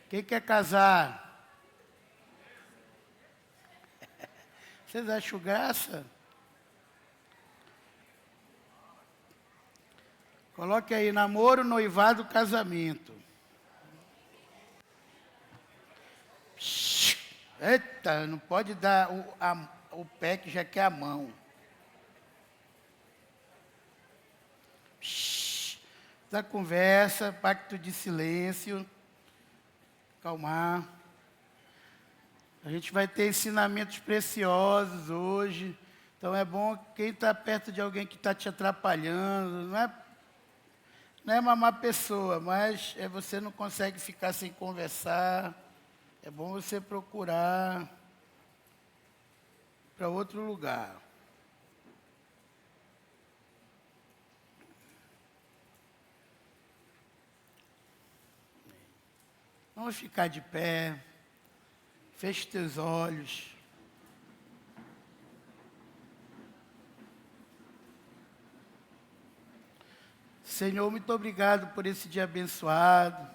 Quem quer casar? Vocês acham graça? Coloque aí, namoro, noivado, casamento. Eita, não pode dar o pé que já quer a mão. Da conversa, pacto de silêncio. Calmar. A gente vai ter ensinamentos preciosos hoje. Então é bom quem está perto de alguém que está te atrapalhando. Não é uma má pessoa, mas você não consegue ficar sem conversar. É bom você procurar para outro lugar. Vamos ficar de pé. Feche teus olhos. Senhor, muito obrigado por esse dia abençoado.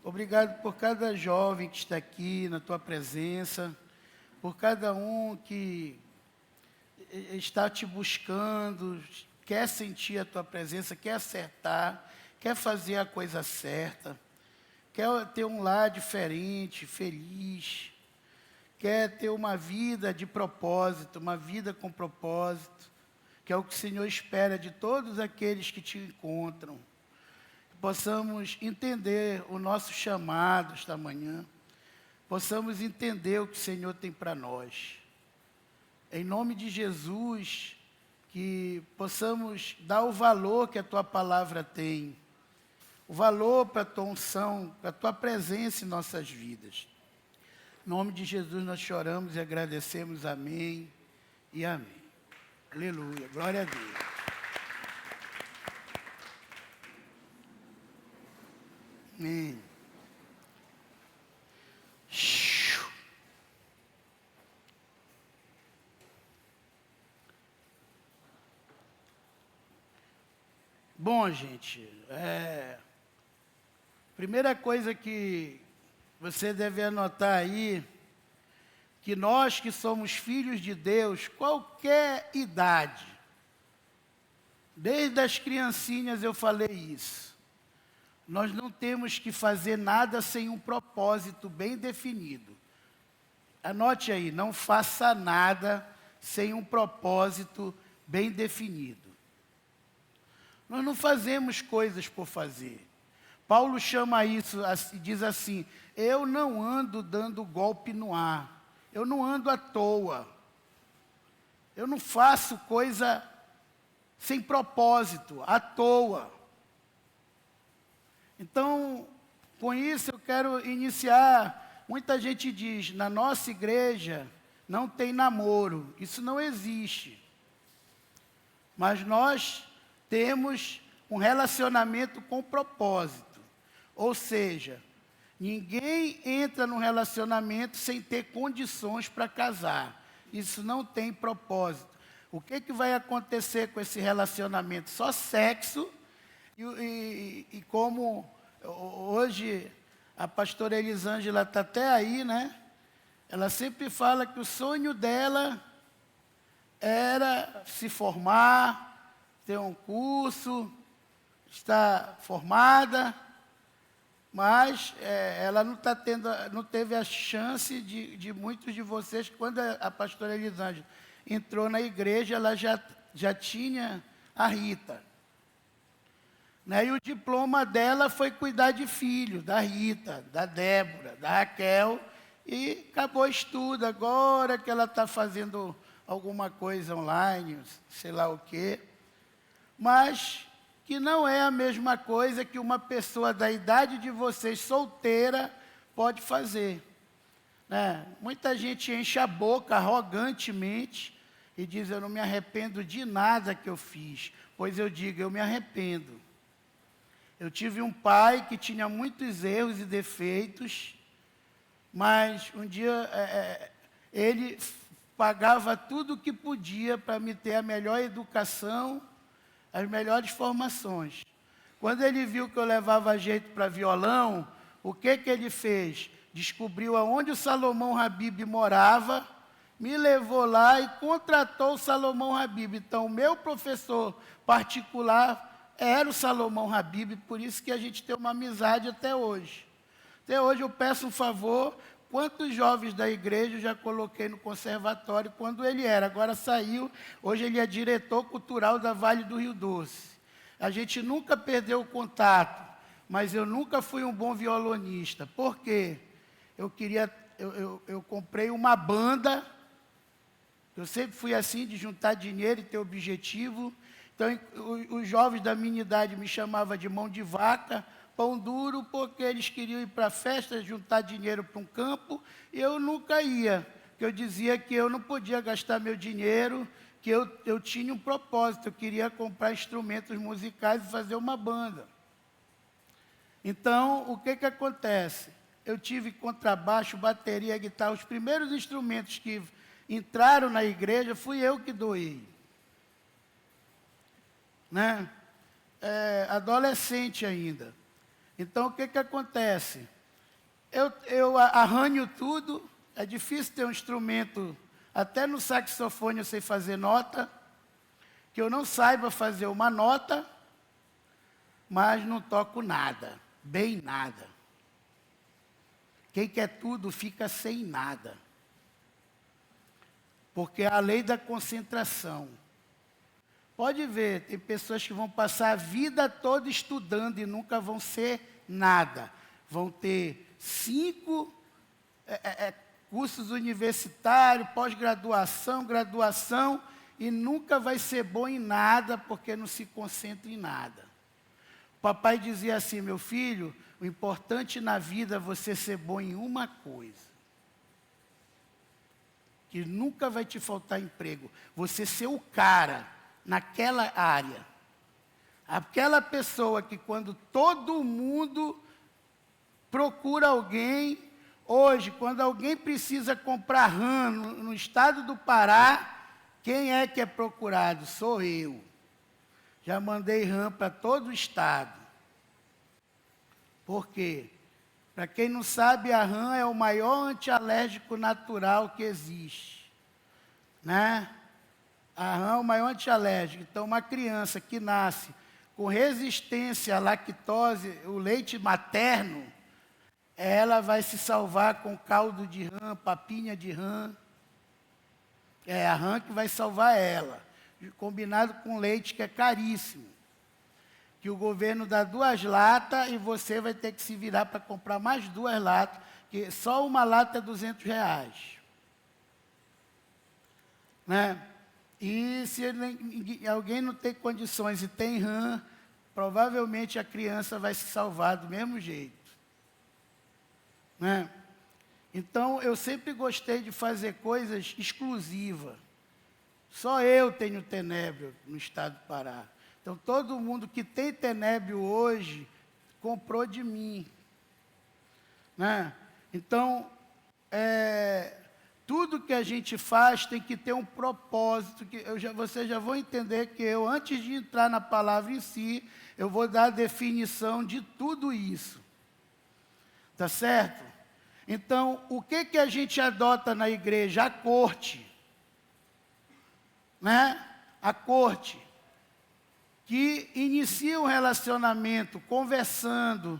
Obrigado por cada jovem que está aqui na tua presença. Por cada um que está te buscando, quer sentir a tua presença, quer acertar, quer fazer a coisa certa. Quer ter um lar diferente, feliz. Quer ter uma vida de propósito, uma vida com propósito, que é o que o Senhor espera de todos aqueles que te encontram. Que possamos entender o nosso chamado esta manhã, possamos entender o que o Senhor tem para nós. Em nome de Jesus, que possamos dar o valor que a tua palavra tem, o valor para a tua unção, para a tua presença em nossas vidas. Em nome de Jesus nós choramos e agradecemos. Amém e amém. Aleluia. Glória a Deus. Amém. Bom, gente, primeira coisa que você deve anotar aí, que nós que somos filhos de Deus, qualquer idade, desde as criancinhas eu falei isso, nós não temos que fazer nada sem um propósito bem definido. Anote aí, não faça nada sem um propósito bem definido. Nós não fazemos coisas por fazer. Paulo chama isso e diz assim: eu não ando dando golpe no ar. Eu não ando à toa. Eu não faço coisa sem propósito, à toa. Então, com isso eu quero iniciar. Muita gente diz, na nossa igreja não tem namoro. Isso não existe. Mas nós temos um relacionamento com propósito. Ou seja, ninguém entra num relacionamento sem ter condições para casar. Isso não tem propósito. O que vai acontecer com esse relacionamento? Só sexo. E como hoje a pastora Elisângela está até aí, né? Ela sempre fala que o sonho dela era se formar, ter um curso, estar formada. Mas ela não teve a chance de muitos de vocês. Quando a pastora Elisângela entrou na igreja, ela já tinha a Rita. Né? E o diploma dela foi cuidar de filho, da Rita, da Débora, da Raquel. E acabou o estudo. Agora que ela está fazendo alguma coisa online, sei lá o quê. Mas que não é a mesma coisa que uma pessoa da idade de vocês, solteira, pode fazer. Né? Muita gente enche a boca arrogantemente e diz, eu não me arrependo de nada que eu fiz. Pois eu digo, eu me arrependo. Eu tive um pai que tinha muitos erros e defeitos, mas um dia ele pagava tudo o que podia para me ter a melhor educação, as melhores formações. Quando ele viu que eu levava jeito para violão, o que ele fez? Descobriu aonde o Salomão Habib morava, me levou lá e contratou o Salomão Habib. Então, o meu professor particular era o Salomão Habib, por isso que a gente tem uma amizade até hoje. Até hoje eu peço um favor, quantos jovens da igreja eu já coloquei no conservatório quando ele era. Agora saiu, hoje ele é diretor cultural da Vale do Rio Doce. A gente nunca perdeu o contato, mas eu nunca fui um bom violonista. Por quê? Eu comprei uma banda, eu sempre fui assim, de juntar dinheiro e ter objetivo. Então, os jovens da minha idade me chamavam de mão de vaca, pão duro, porque eles queriam ir para a festa, juntar dinheiro para um campo, e eu nunca ia. Porque eu dizia que eu não podia gastar meu dinheiro, que eu tinha um propósito, eu queria comprar instrumentos musicais e fazer uma banda. Então, o que acontece? Eu tive contrabaixo, bateria, guitarra, os primeiros instrumentos que entraram na igreja, fui eu que doei. Né? Adolescente ainda. Então, o que acontece? Eu arranho tudo, é difícil ter um instrumento, até no saxofone eu sei fazer nota, que eu não saiba fazer uma nota, mas não toco nada, bem nada. Quem quer tudo fica sem nada. Porque é a lei da concentração. Pode ver, tem pessoas que vão passar a vida toda estudando e nunca vão ser nada. Vão ter 5 cursos universitários, pós-graduação, graduação, e nunca vai ser bom em nada, porque não se concentra em nada. O papai dizia assim, meu filho, o importante na vida é você ser bom em uma coisa. Que nunca vai te faltar emprego. Você ser o cara naquela área. Aquela pessoa que quando todo mundo procura alguém, hoje, quando alguém precisa comprar rã no estado do Pará, quem é que é procurado? Sou eu. Já mandei rã para todo o estado. Por quê? Para quem não sabe, a rã é o maior antialérgico natural que existe. Né? A rã é o maior antialérgico. Então, uma criança que nasce com resistência à lactose, o leite materno, ela vai se salvar com caldo de rã, papinha de rã. É a rã que vai salvar ela. Combinado com leite, que é caríssimo. Que o governo dá 2 latas e você vai ter que se virar para comprar mais 2 latas, que só uma lata é R$200. Né? E se alguém não tem condições e tem rã, provavelmente a criança vai se salvar do mesmo jeito. Né? Então, eu sempre gostei de fazer coisas exclusivas. Só eu tenho tenébrio no estado do Pará. Então, todo mundo que tem tenébrio hoje, comprou de mim. Né? Então, tudo que a gente faz tem que ter um propósito. Vocês já vão entender que eu, antes de entrar na palavra em si, eu vou dar a definição de tudo isso. Tá certo? Então, o que a gente adota na igreja? A corte. Né? A corte. Que inicia um relacionamento, conversando,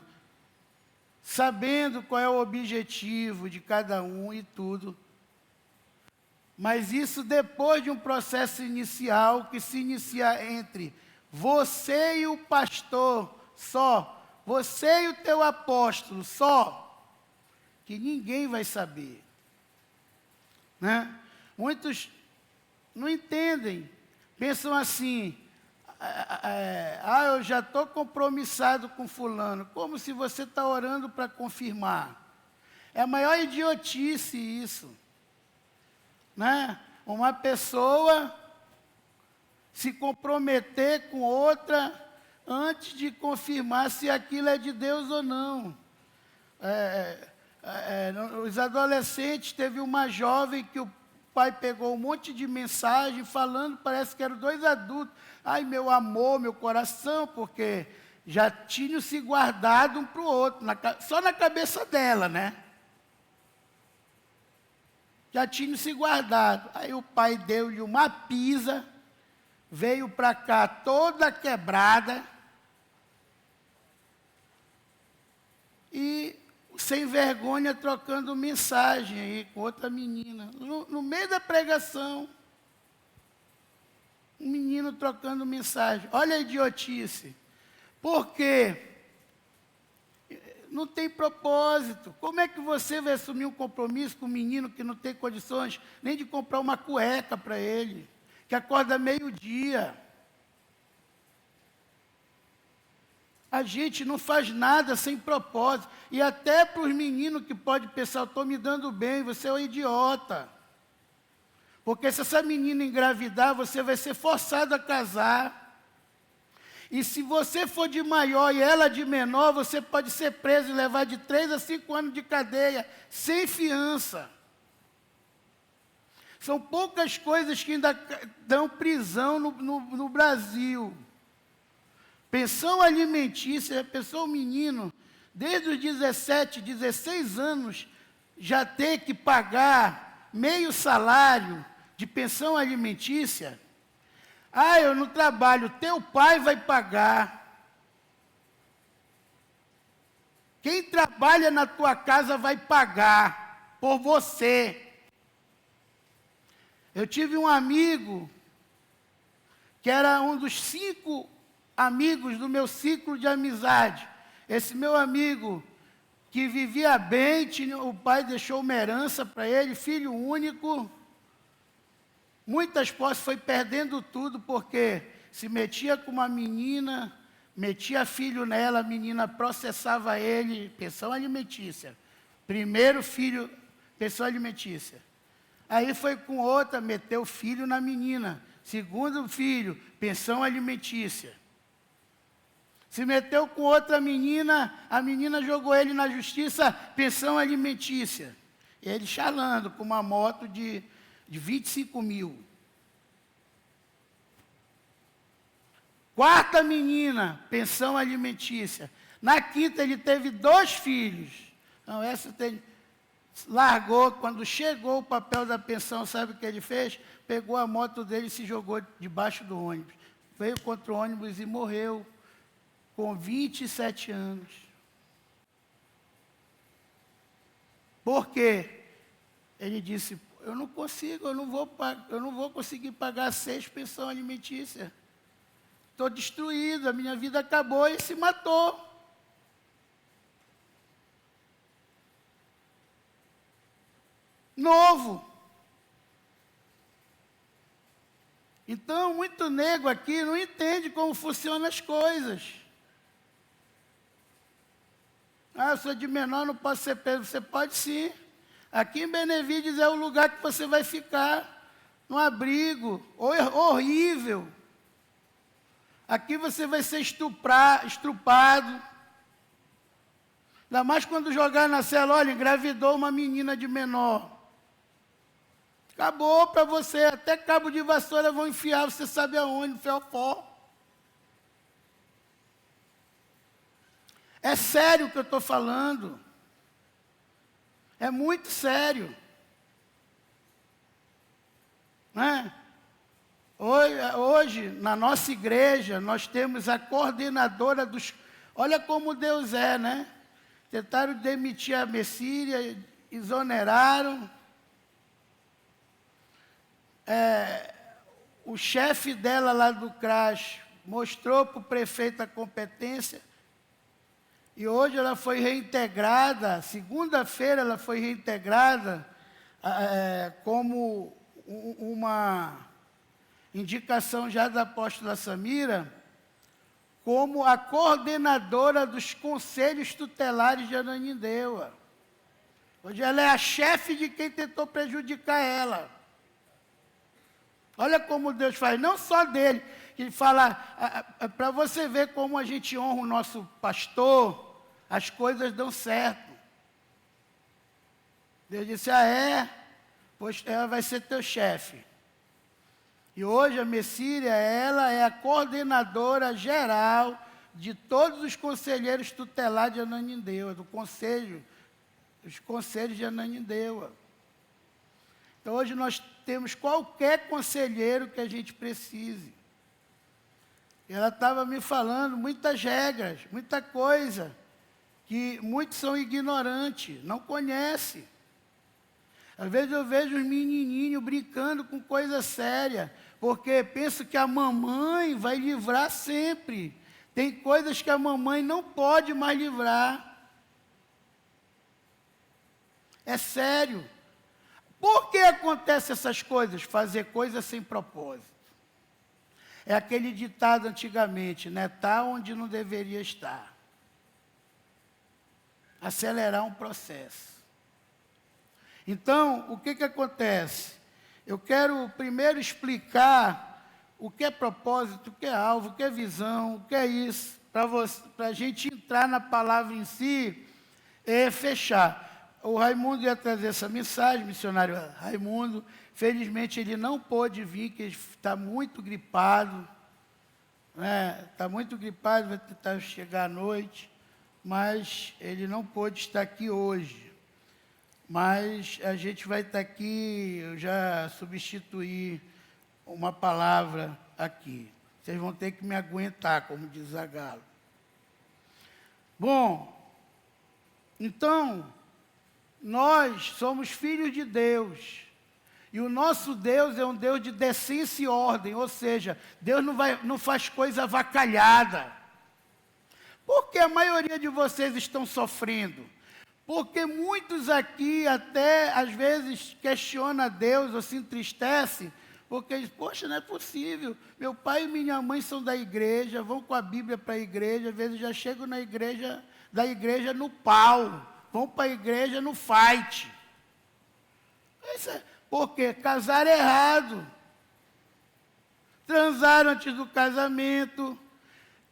sabendo qual é o objetivo de cada um e tudo. Mas isso depois de um processo inicial, que se inicia entre você e o pastor, só. Você e o teu apóstolo, só. Que ninguém vai saber. Né? Muitos não entendem. Pensam assim... eu já estou compromissado com fulano. Como se você está orando para confirmar. É a maior idiotice isso. Né? Uma pessoa se comprometer com outra antes de confirmar se aquilo é de Deus ou não. Os adolescentes, teve uma jovem que o pai pegou um monte de mensagem falando, parece que eram 2 adultos. Ai, meu amor, meu coração, porque já tinham se guardado um para o outro, só na cabeça dela, né? Já tinham se guardado. Aí o pai deu-lhe uma pisa, veio para cá toda quebrada e sem vergonha trocando mensagem aí com outra menina. No meio da pregação, um menino trocando mensagem. Olha a idiotice. Por quê? Não tem propósito. Como é que você vai assumir um compromisso com um menino que não tem condições nem de comprar uma cueca para ele, que acorda meio-dia? A gente não faz nada sem propósito. E até para os meninos que podem pensar, eu estou me dando bem, você é um idiota. Porque se essa menina engravidar, você vai ser forçado a casar. E se você for de maior e ela de menor, você pode ser preso e levar de 3 a 5 anos de cadeia, sem fiança. São poucas coisas que ainda dão prisão no Brasil. Pensão alimentícia, pensou o menino, desde os 17, 16 anos, já ter que pagar meio salário de pensão alimentícia. Ah, eu não trabalho, teu pai vai pagar. Quem trabalha na tua casa vai pagar por você. Eu tive um amigo, que era um dos 5 amigos do meu ciclo de amizade. Esse meu amigo, que vivia bem, o pai deixou uma herança para ele, filho único. Muitas posses, foi perdendo tudo, porque se metia com uma menina, metia filho nela, a menina processava ele, pensão alimentícia. Primeiro filho, pensão alimentícia. Aí foi com outra, meteu filho na menina. Segundo filho, pensão alimentícia. Se meteu com outra menina, a menina jogou ele na justiça, pensão alimentícia. Ele chalando com uma moto de 25 mil. Quarta menina, pensão alimentícia. Na quinta, ele teve 2 filhos. Não, largou, quando chegou o papel da pensão, sabe o que ele fez? Pegou a moto dele e se jogou debaixo do ônibus. Veio contra o ônibus e morreu com 27 anos. Por quê? Ele disse, eu não consigo, eu não vou conseguir pagar 6 pensão alimentícia. Estou destruído, a minha vida acabou e se matou. Novo. Então, muito nego aqui não entende como funcionam as coisas. Ah, eu sou de menor, não posso ser preso. Você pode sim. Aqui em Benevides é o lugar que você vai ficar, num abrigo horrível. Aqui você vai ser estrupado. Ainda mais quando jogar na cela, olha, engravidou uma menina de menor. Acabou para você, até cabo de vassoura vão enfiar, você sabe aonde, no fiofó. É sério o que eu estou falando. É muito sério. Né? Hoje, na nossa igreja, nós temos a coordenadora dos... Olha como Deus é, né? Tentaram demitir a Messíria, exoneraram. O chefe dela lá do CRAS mostrou para o prefeito a competência. E hoje ela foi reintegrada, segunda-feira ela foi reintegrada como uma indicação já da apóstola Samira, como a coordenadora dos conselhos tutelares de Ananindeua. Hoje ela é a chefe de quem tentou prejudicar ela. Olha como Deus faz, não só dele, que fala, para você ver como a gente honra o nosso pastor, as coisas dão certo. Deus disse, pois ela vai ser teu chefe. E hoje a Messíria, ela é a coordenadora geral de todos os conselheiros tutelares de Ananindeua, os conselhos de Ananindeua. Então, hoje nós temos qualquer conselheiro que a gente precise. Ela estava me falando muitas regras, muita coisa, que muitos são ignorantes, não conhecem. Às vezes eu vejo os menininhos brincando com coisa séria, porque penso que a mamãe vai livrar sempre. Tem coisas que a mamãe não pode mais livrar. É sério. Por que acontecem essas coisas? Fazer coisas sem propósito. É aquele ditado antigamente, né? Tá onde não deveria estar. Acelerar um processo. Então, o que acontece? Eu quero primeiro explicar o que é propósito, o que é alvo, o que é visão, o que é isso, para a gente entrar na palavra em si e fechar. O Raimundo ia trazer essa mensagem, missionário Raimundo. Felizmente ele não pôde vir, que ele está muito gripado. Está muito gripado, vai tentar chegar à noite, mas ele não pôde estar aqui hoje. Mas a gente vai estar aqui, eu já substituí uma palavra aqui. Vocês vão ter que me aguentar, como diz Zagalo. Bom, então, nós somos filhos de Deus. E o nosso Deus é um Deus de decência e ordem, ou seja, Deus não faz coisa avacalhada. Por que a maioria de vocês estão sofrendo? Porque muitos aqui até, às vezes, questionam a Deus ou se entristecem, porque dizem, poxa, não é possível, meu pai e minha mãe são da igreja, vão com a Bíblia para a igreja, às vezes já chegam da igreja no pau, vão para a igreja no fight. Por quê? Casaram errado. Transaram antes do casamento.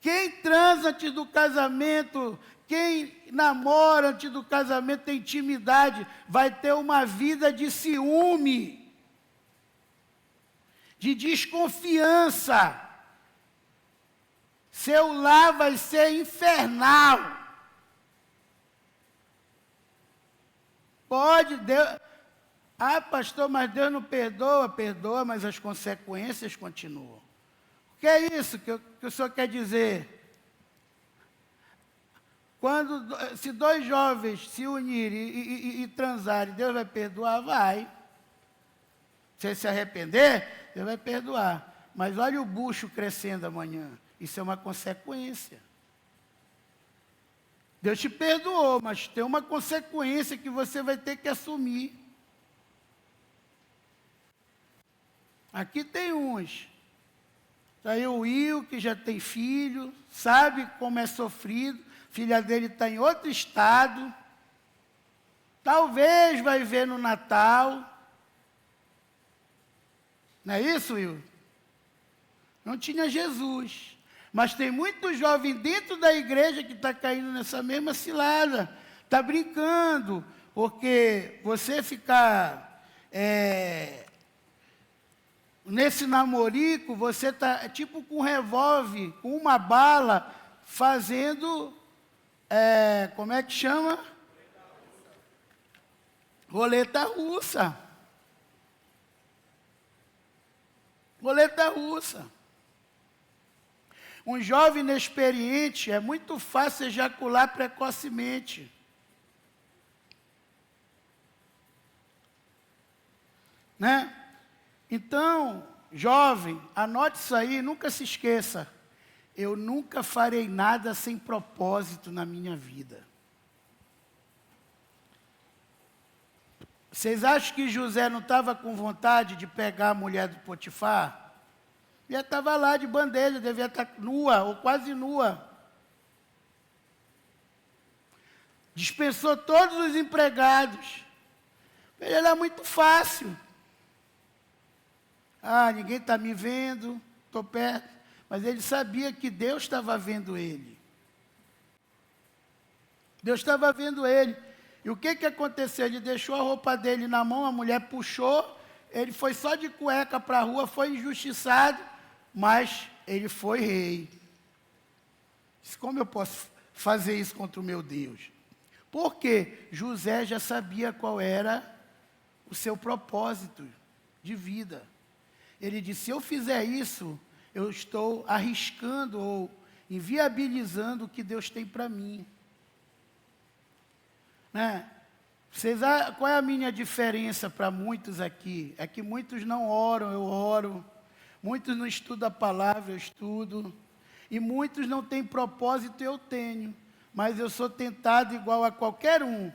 Quem transa antes do casamento, quem namora antes do casamento, tem intimidade, vai ter uma vida de ciúme, de desconfiança. Seu lar vai ser infernal. Pode, Deus... Ah, pastor, mas Deus não perdoa. Perdoa, mas as consequências continuam. O que é isso que o senhor quer dizer? Se dois jovens se unirem e transarem, Deus vai perdoar? Vai. Se ele se arrepender, Deus vai perdoar. Mas olha o bucho crescendo amanhã. Isso é uma consequência. Deus te perdoou, mas tem uma consequência que você vai ter que assumir. Aqui tem uns. Aí o Will, que já tem filho, sabe como é sofrido. Filha dele está em outro estado. Talvez vai ver no Natal. Não é isso, Will? Não tinha Jesus. Mas tem muito jovem dentro da igreja que está caindo nessa mesma cilada. Está brincando. Porque você ficar nesse namorico, você está tipo com um revólver, com uma bala, fazendo, como é que chama? Roleta russa. Roleta russa. Um jovem inexperiente, é muito fácil ejacular precocemente. Né? Então, jovem, anote isso aí, nunca se esqueça. Eu nunca farei nada sem propósito na minha vida. Vocês acham que José não estava com vontade de pegar a mulher do Potifar? Ele estava lá de bandeja, devia estar nua, ou quase nua. Dispensou todos os empregados. Ele era muito fácil. Ah, ninguém está me vendo, estou perto. Mas ele sabia que Deus estava vendo ele. Deus estava vendo ele. E o que aconteceu? Ele deixou a roupa dele na mão, a mulher puxou, ele foi só de cueca para a rua, foi injustiçado, mas ele foi rei. Disse, como eu posso fazer isso contra o meu Deus? Porque José já sabia qual era o seu propósito de vida. Ele disse, se eu fizer isso, eu estou arriscando ou inviabilizando o que Deus tem para mim. Né? Qual é a minha diferença para muitos aqui? É que muitos não oram, eu oro. Muitos não estudam a palavra, eu estudo. E muitos não têm propósito, eu tenho. Mas eu sou tentado igual a qualquer um.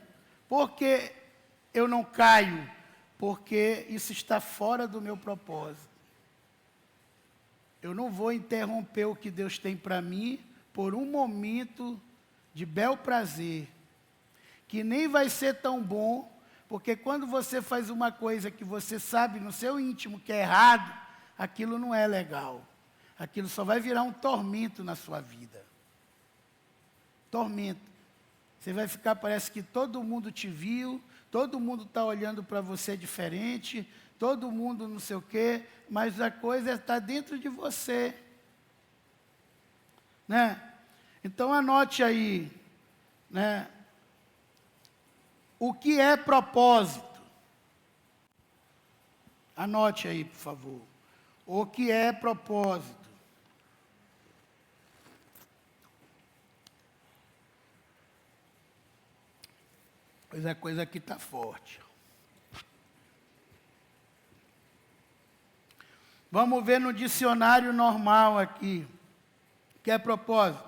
Por que eu não caio? Porque isso está fora do meu propósito. Eu não vou interromper o que Deus tem para mim por um momento de bel prazer, que nem vai ser tão bom, porque quando você faz uma coisa que você sabe no seu íntimo que é errado, aquilo não é legal. Aquilo só vai virar um tormento na sua vida. Tormento. Você vai ficar, parece que todo mundo te viu, todo mundo está olhando para você diferente, todo mundo não sei o quê, mas a coisa está dentro de você. Né? Então anote aí, né? O que é propósito? Anote aí, por favor. O que é propósito? Pois a coisa aqui está forte. Vamos ver no dicionário normal aqui. O que é propósito?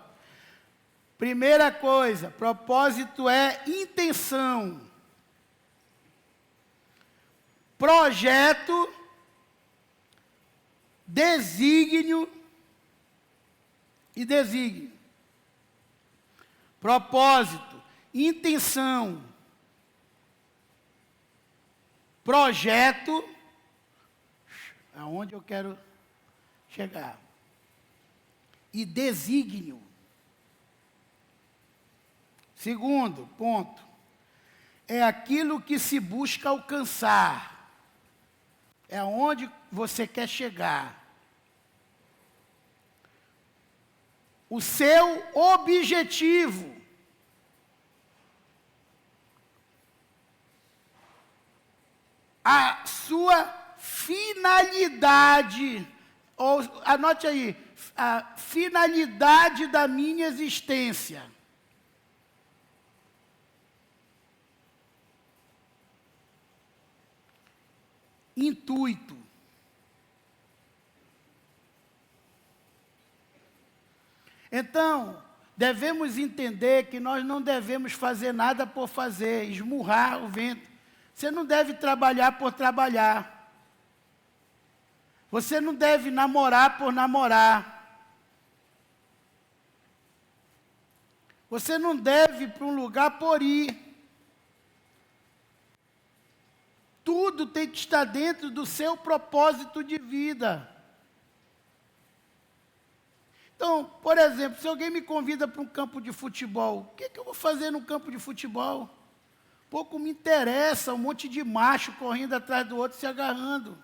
Primeira coisa, propósito é intenção, projeto, desígnio e desígnio. Propósito, intenção, projeto, aonde eu quero chegar, e desígnio. Segundo ponto, é aquilo que se busca alcançar. É aonde você quer chegar. O seu objetivo. A sua finalidade. Ou, anote aí, a finalidade da minha existência. Intuito. Então, devemos entender que nós não devemos fazer nada por fazer, esmurrar o vento. Você não deve trabalhar por trabalhar. Você não deve namorar por namorar. Você não deve ir para um lugar por ir. Tudo tem que estar dentro do seu propósito de vida. Então, por exemplo, se alguém me convida para um campo de futebol, o que eu vou fazer no campo de futebol? Pouco me interessa, um monte de macho correndo atrás do outro, se agarrando.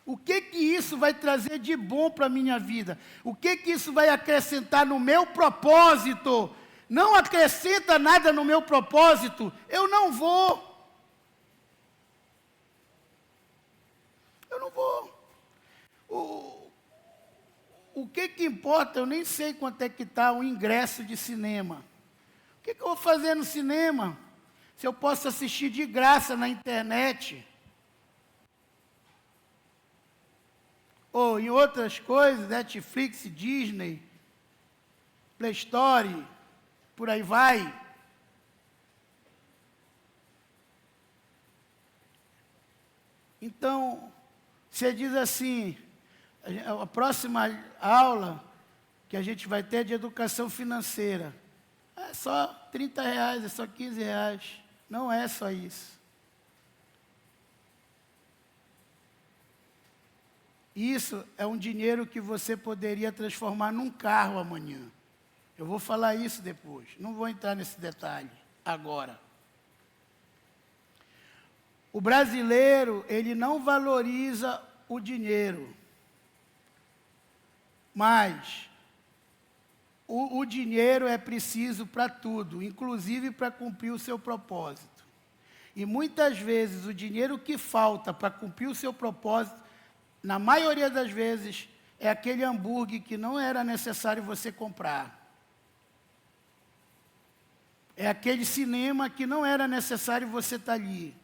O que isso vai trazer de bom para a minha vida? O que isso vai acrescentar no meu propósito? Não acrescenta nada no meu propósito, eu não vou. Eu não vou. O que importa, eu nem sei quanto é que está o ingresso de cinema. O que eu vou fazer no cinema? Se eu posso assistir de graça na internet. Ou em outras coisas, Netflix, Disney, Play Store, por aí vai. Então, você diz assim, a próxima aula que a gente vai ter é de educação financeira. É só R$30, é só R$15. Não é só isso. Isso é um dinheiro que você poderia transformar num carro amanhã. Eu vou falar isso depois. Não vou entrar nesse detalhe agora. O brasileiro, ele não valoriza o dinheiro. Mas o dinheiro é preciso para tudo, inclusive para cumprir o seu propósito. E muitas vezes o dinheiro que falta para cumprir o seu propósito, na maioria das vezes, é aquele hambúrguer que não era necessário você comprar. É aquele cinema que não era necessário você estar ali,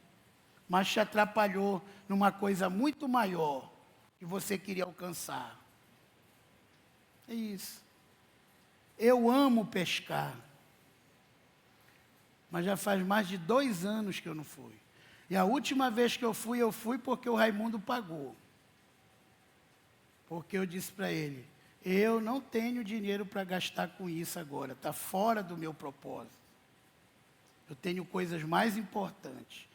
mas te atrapalhou numa coisa muito maior que você queria alcançar. É isso. Eu amo pescar, mas já faz mais de 2 anos que eu não fui. E a última vez que eu fui porque o Raimundo pagou. Porque eu disse para ele, eu não tenho dinheiro para gastar com isso agora, está fora do meu propósito. Eu tenho coisas mais importantes.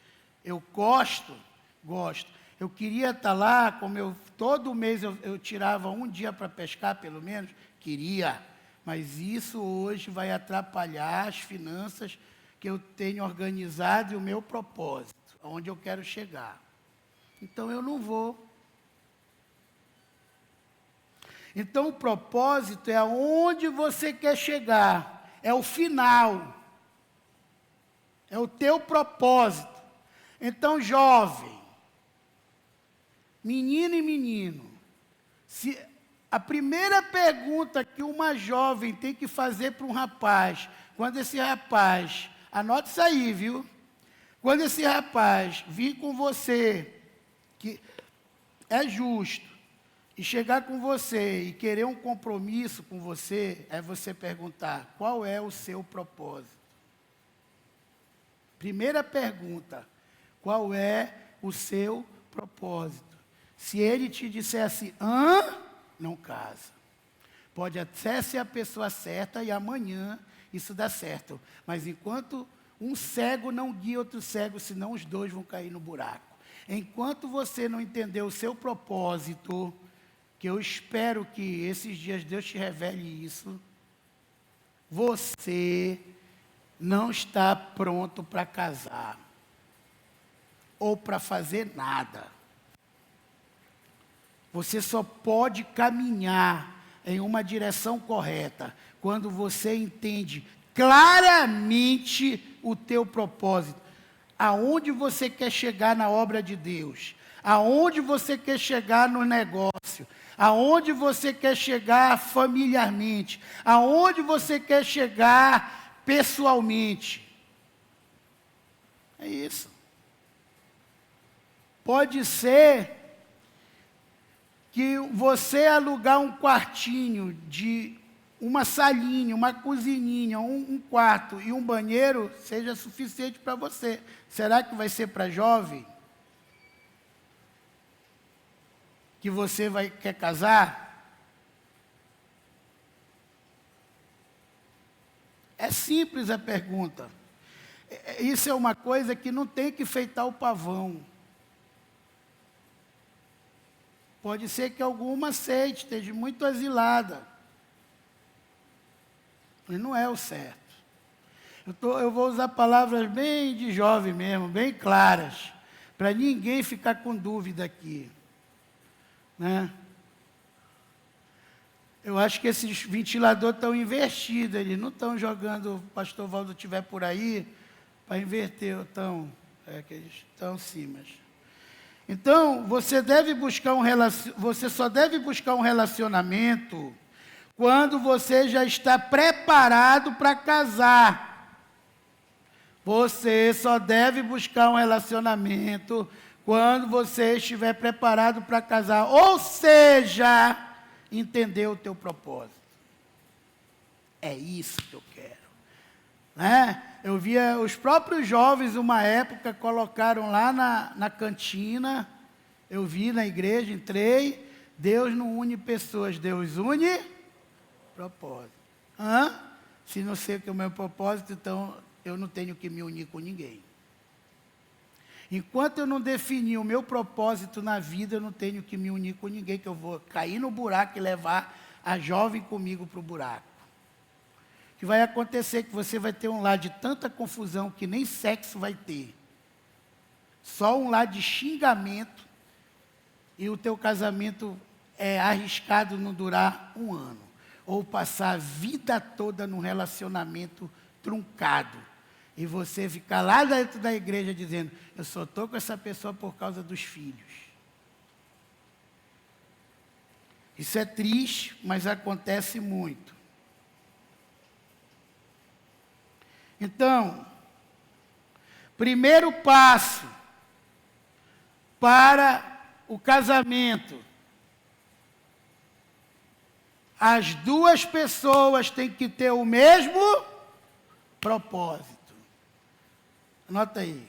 Eu gosto. Eu queria estar lá, como todo mês eu tirava um dia para pescar, pelo menos, queria. Mas isso hoje vai atrapalhar as finanças que eu tenho organizado e o meu propósito, aonde eu quero chegar. Então eu não vou. Então o propósito é aonde você quer chegar, é o final. É o teu propósito. Então, jovem, menino e menino, a primeira pergunta que uma jovem tem que fazer para um rapaz, quando esse rapaz, anote isso aí, viu? Quando esse rapaz vir com você, que é justo, e chegar com você e querer um compromisso com você, é você perguntar, qual é o seu propósito? Primeira pergunta, qual é o seu propósito? Se ele te disser assim, não casa. Pode até ser a pessoa certa e amanhã isso dá certo. Mas enquanto um cego não guia outro cego, senão os dois vão cair no buraco. Enquanto você não entender o seu propósito, que eu espero que esses dias Deus te revele isso, você não está pronto para casar ou para fazer nada. Você só pode caminhar em uma direção correta quando você entende claramente o teu propósito, aonde você quer chegar na obra de Deus, aonde você quer chegar no negócio, aonde você quer chegar familiarmente, aonde você quer chegar pessoalmente. É isso. Pode ser que você alugar um quartinho de uma salinha, uma cozininha, um quarto e um banheiro seja suficiente para você. Será que vai ser para jovem? Que você quer casar? É simples a pergunta. Isso é uma coisa que não tem que enfeitar o pavão. Pode ser que alguma aceite, esteja muito asilada. Mas não é o certo. Eu vou usar palavras bem de jovem mesmo, bem claras, para ninguém ficar com dúvida aqui. Né? Eu acho que esses ventiladores estão invertidos, eles não estão jogando, o pastor Valdo estiver por aí, para inverter, que eles estão acima. Então, você só deve buscar um relacionamento quando você já está preparado para casar. Você só deve buscar um relacionamento quando você estiver preparado para casar. Ou seja, entender o teu propósito. É isso que eu quero. Né? Eu via os próprios jovens, uma época, colocaram lá na cantina, eu vi na igreja, entrei, Deus não une pessoas, Deus une propósito. Se não sei o que é o meu propósito, então eu não tenho que me unir com ninguém. Enquanto eu não definir o meu propósito na vida, eu não tenho que me unir com ninguém, que eu vou cair no buraco e levar a jovem comigo para o buraco. O que vai acontecer é que você vai ter um lar de tanta confusão que nem sexo vai ter. Só um lar de xingamento e o teu casamento é arriscado não durar 1 ano. ou passar a vida toda num relacionamento truncado. E você ficar lá dentro da igreja dizendo, eu só estou com essa pessoa por causa dos filhos. Isso é triste, mas acontece muito. Então, primeiro passo para o casamento. As duas pessoas têm que ter o mesmo propósito. Anota aí.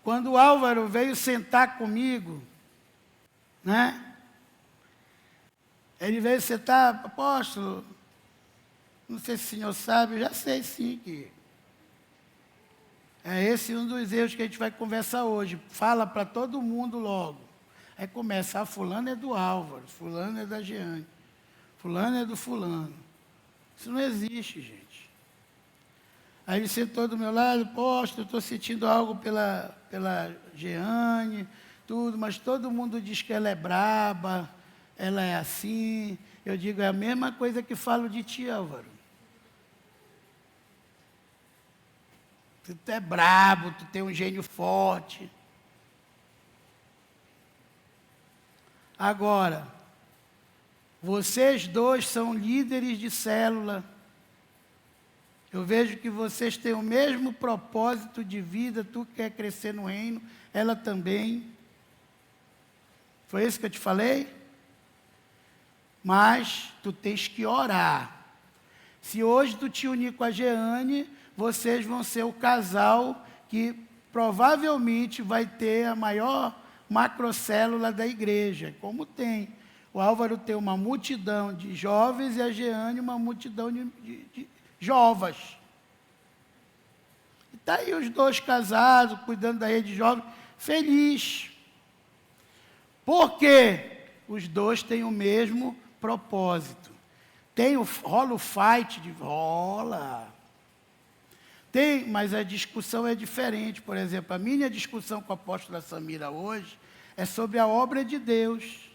Quando o Álvaro veio sentar comigo, né? Ele veio sentar, apóstolo, não sei se o senhor sabe, eu já sei sim que é esse um dos erros que a gente vai conversar hoje. Fala para todo mundo logo. Aí começa, fulano é do Álvaro, fulano é da Jeane, fulano é do fulano. Isso não existe, gente. Aí ele sentou do meu lado, apóstolo, eu estou sentindo algo pela Jeane, tudo, mas todo mundo diz que ela é braba, ela é assim. Eu digo, é a mesma coisa que falo de ti, Álvaro. Tu é brabo, tu tem um gênio forte. Agora, vocês dois são líderes de célula. Eu vejo que vocês têm o mesmo propósito de vida, tu quer crescer no reino, ela também. Foi isso que eu te falei? Mas tu tens que orar. Se hoje tu te unir com a Jeane, vocês vão ser o casal que provavelmente vai ter a maior macrocélula da igreja, como tem. O Álvaro tem uma multidão de jovens e a Jeane uma multidão de jovens. E está aí os dois casados, cuidando da rede jovem, feliz. Por quê? Os dois têm o mesmo propósito. Rola o fight, rola. Tem, mas a discussão é diferente. Por exemplo, a minha discussão com a apóstola Samira hoje é sobre a obra de Deus.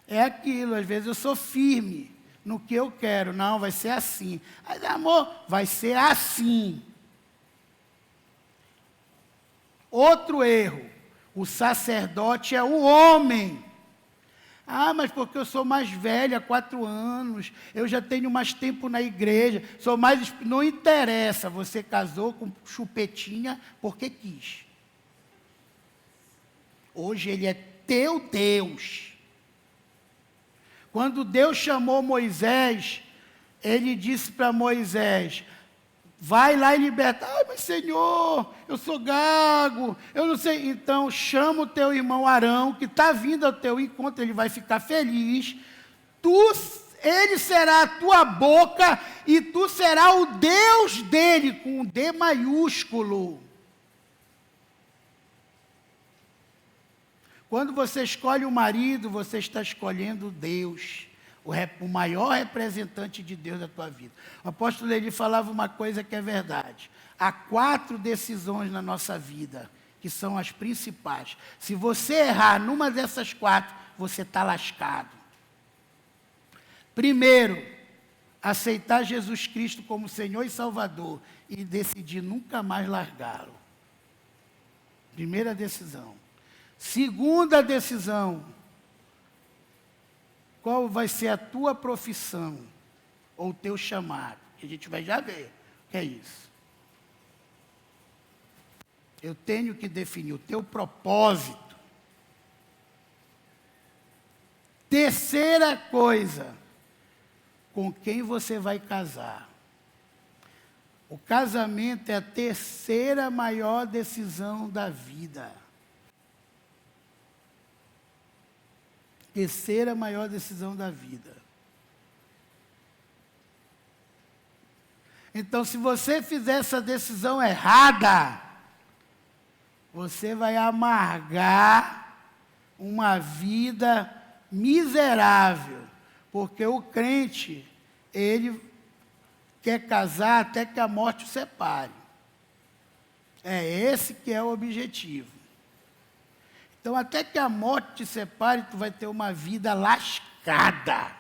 É aquilo, às vezes eu sou firme no que eu quero. Não, vai ser assim. Mas, amor, vai ser assim. Outro erro. O sacerdote é o homem. Ah, mas porque eu sou mais velha, 4 anos, eu já tenho mais tempo na igreja, sou mais... Não interessa, você casou com chupetinha porque quis. Hoje ele é teu Deus. Quando Deus chamou Moisés, ele disse para Moisés, vai lá e liberta. Ah, mas Senhor, eu sou gago, eu não sei. Então, chama o teu irmão Arão, que está vindo ao teu encontro, ele vai ficar feliz. Ele será a tua boca e tu será o Deus dele, com um D maiúsculo. Quando você escolhe o marido, você está escolhendo Deus, o maior representante de Deus da tua vida. O apóstolo Eli falava uma coisa que é verdade. Há 4 decisões na nossa vida, que são as principais. Se você errar numa dessas 4, você está lascado. Primeiro, aceitar Jesus Cristo como Senhor e Salvador e decidir nunca mais largá-lo. Primeira decisão. Segunda decisão, qual vai ser a tua profissão ou o teu chamado? Que a gente vai já ver o que é isso. Eu tenho que definir o teu propósito. Terceira coisa, com quem você vai casar. O casamento é a terceira maior decisão da vida. Terceira maior decisão da vida. Então, se você fizer essa decisão errada, você vai amargar uma vida miserável, porque o crente, ele quer casar até que a morte o separe. É esse que é o objetivo. Então, até que a morte te separe, tu vai ter uma vida lascada.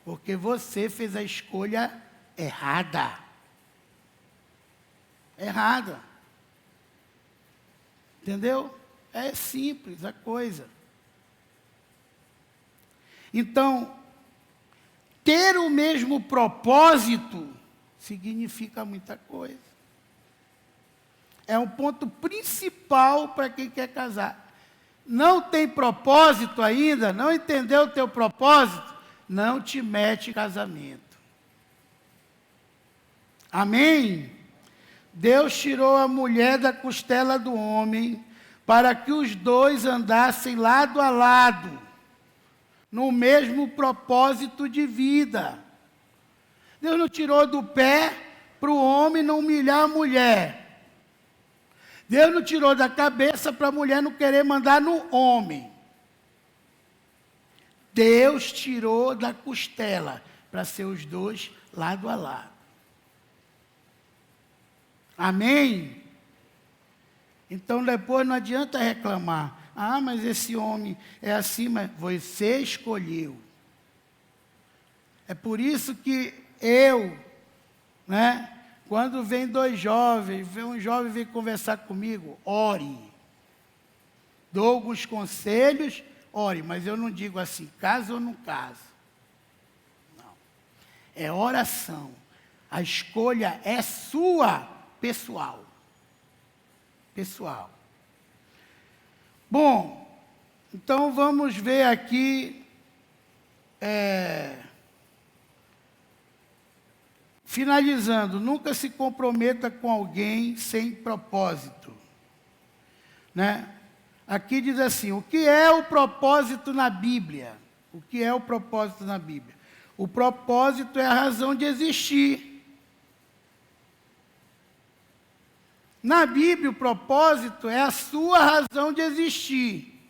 Porque você fez a escolha errada. Errada. Entendeu? É simples a coisa. Então, ter o mesmo propósito significa muita coisa. É um ponto principal para quem quer casar. Não tem propósito ainda, não entendeu o teu propósito, não te mete em casamento. Amém? Deus tirou a mulher da costela do homem para que os dois andassem lado a lado, no mesmo propósito de vida. Deus não tirou do pé para o homem não humilhar a mulher. Deus não tirou da cabeça para a mulher não querer mandar no homem. Deus tirou da costela para ser os dois lado a lado. Amém? Então depois não adianta reclamar. Ah, mas esse homem é assim, mas você escolheu. É por isso que quando vem dois jovens, um jovem vem conversar comigo, ore. Dou alguns conselhos, ore, mas eu não digo assim, caso ou não caso. Não. É oração. A escolha é sua, pessoal. Pessoal. Bom, então vamos ver aqui, finalizando, nunca se comprometa com alguém sem propósito. Né? Aqui diz assim, o que é o propósito na Bíblia? O que é o propósito na Bíblia? O propósito é a razão de existir. Na Bíblia, o propósito é a sua razão de existir.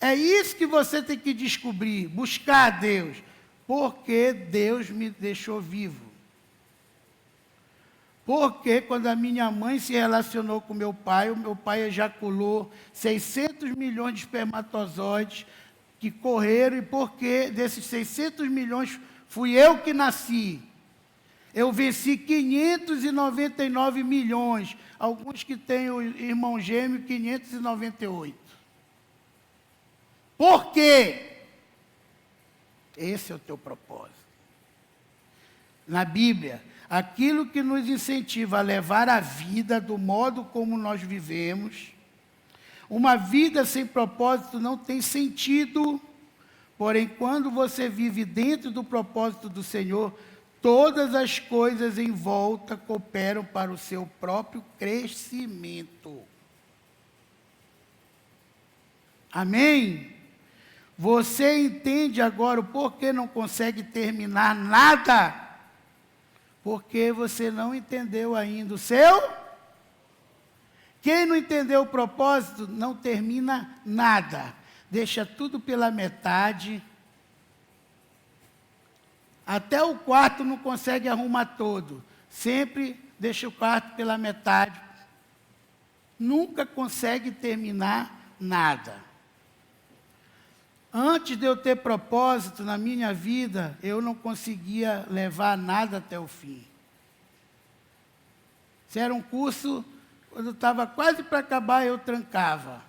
É isso que você tem que descobrir, buscar a Deus. Porque Deus me deixou vivo. Porque quando a minha mãe se relacionou com meu pai, o meu pai ejaculou 600 milhões de espermatozoides que correram, e porque desses 600 milhões fui eu que nasci. Eu venci 599 milhões, alguns que têm o irmão gêmeo, 598. Por quê? Esse é o teu propósito. Na Bíblia, aquilo que nos incentiva a levar a vida do modo como nós vivemos, uma vida sem propósito não tem sentido, porém, quando você vive dentro do propósito do Senhor, todas as coisas em volta cooperam para o seu próprio crescimento. Amém? Você entende agora o porquê não consegue terminar nada? Porque você não entendeu ainda o seu? Quem não entendeu o propósito não termina nada. Deixa tudo pela metade. Até o quarto não consegue arrumar todo. Sempre deixa o quarto pela metade. Nunca consegue terminar nada. Antes de eu ter propósito na minha vida, eu não conseguia levar nada até o fim. Se era um curso, quando estava quase para acabar, eu trancava.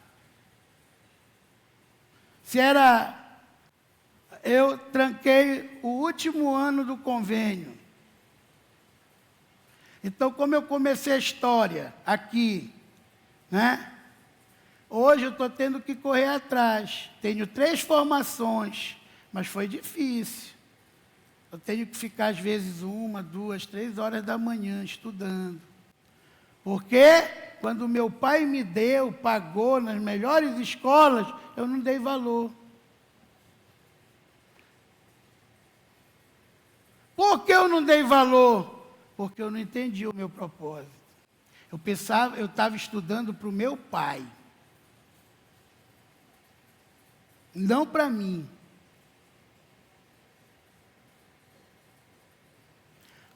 Eu tranquei o último ano do convênio. Então, como eu comecei a história aqui, né? Hoje eu estou tendo que correr atrás. Tenho 3 formações, mas foi difícil. Eu tenho que ficar, às vezes, 1, 2, 3 horas da manhã estudando. Porque quando meu pai me deu, pagou nas melhores escolas, eu não dei valor. Por que eu não dei valor? Porque eu não entendi o meu propósito. Eu estava estudando para o meu pai. Não para mim.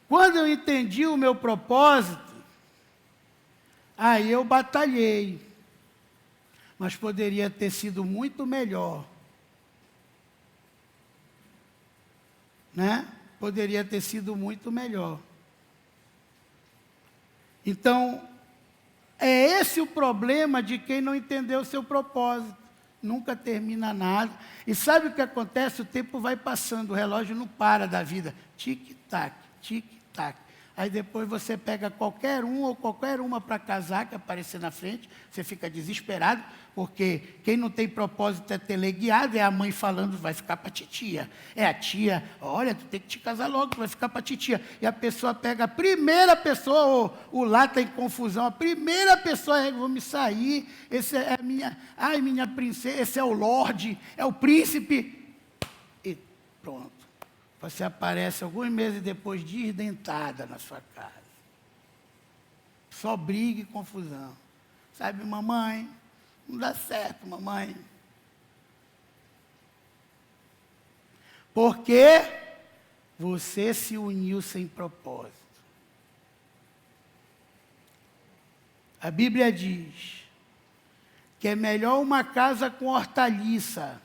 Quando eu entendi o meu propósito, Aí eu batalhei, mas poderia ter sido muito melhor. Né? Poderia ter sido muito melhor. Então, é esse o problema de quem não entendeu o seu propósito. Nunca termina nada. E sabe o que acontece? O tempo vai passando, o relógio não para da vida. Tic-tac, tic-tac. Aí depois você pega qualquer um ou qualquer uma para casar, que aparecer na frente, você fica desesperado, porque quem não tem propósito é teleguiado, é a mãe falando, vai ficar para titia. É a tia, olha, tu tem que te casar logo, tu vai ficar para titia. E a pessoa pega a primeira pessoa, o lá está em confusão, a primeira pessoa, eu vou me sair, esse é a minha, ai minha princesa, esse é o lorde, é o príncipe. E pronto. Você aparece alguns meses depois desdentada na sua casa. Só briga e confusão. Sabe, mamãe, não dá certo, mamãe. Porque você se uniu sem propósito. A Bíblia diz que é melhor uma casa com hortaliça,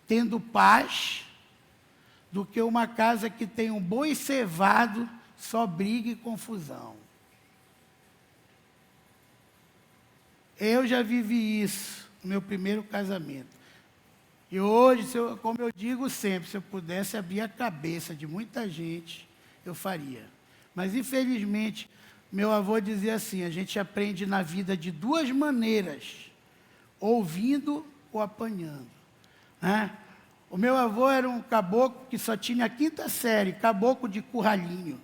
tendo paz, do que uma casa que tem um boi cevado, só briga e confusão. Eu já vivi isso no meu primeiro casamento. E hoje, como eu digo sempre, se eu pudesse abrir a cabeça de muita gente, eu faria. Mas, infelizmente, meu avô dizia assim, a gente aprende na vida de duas maneiras, ouvindo ou apanhando. Né? O meu avô era um caboclo que só tinha a 5ª série, caboclo de curralinho.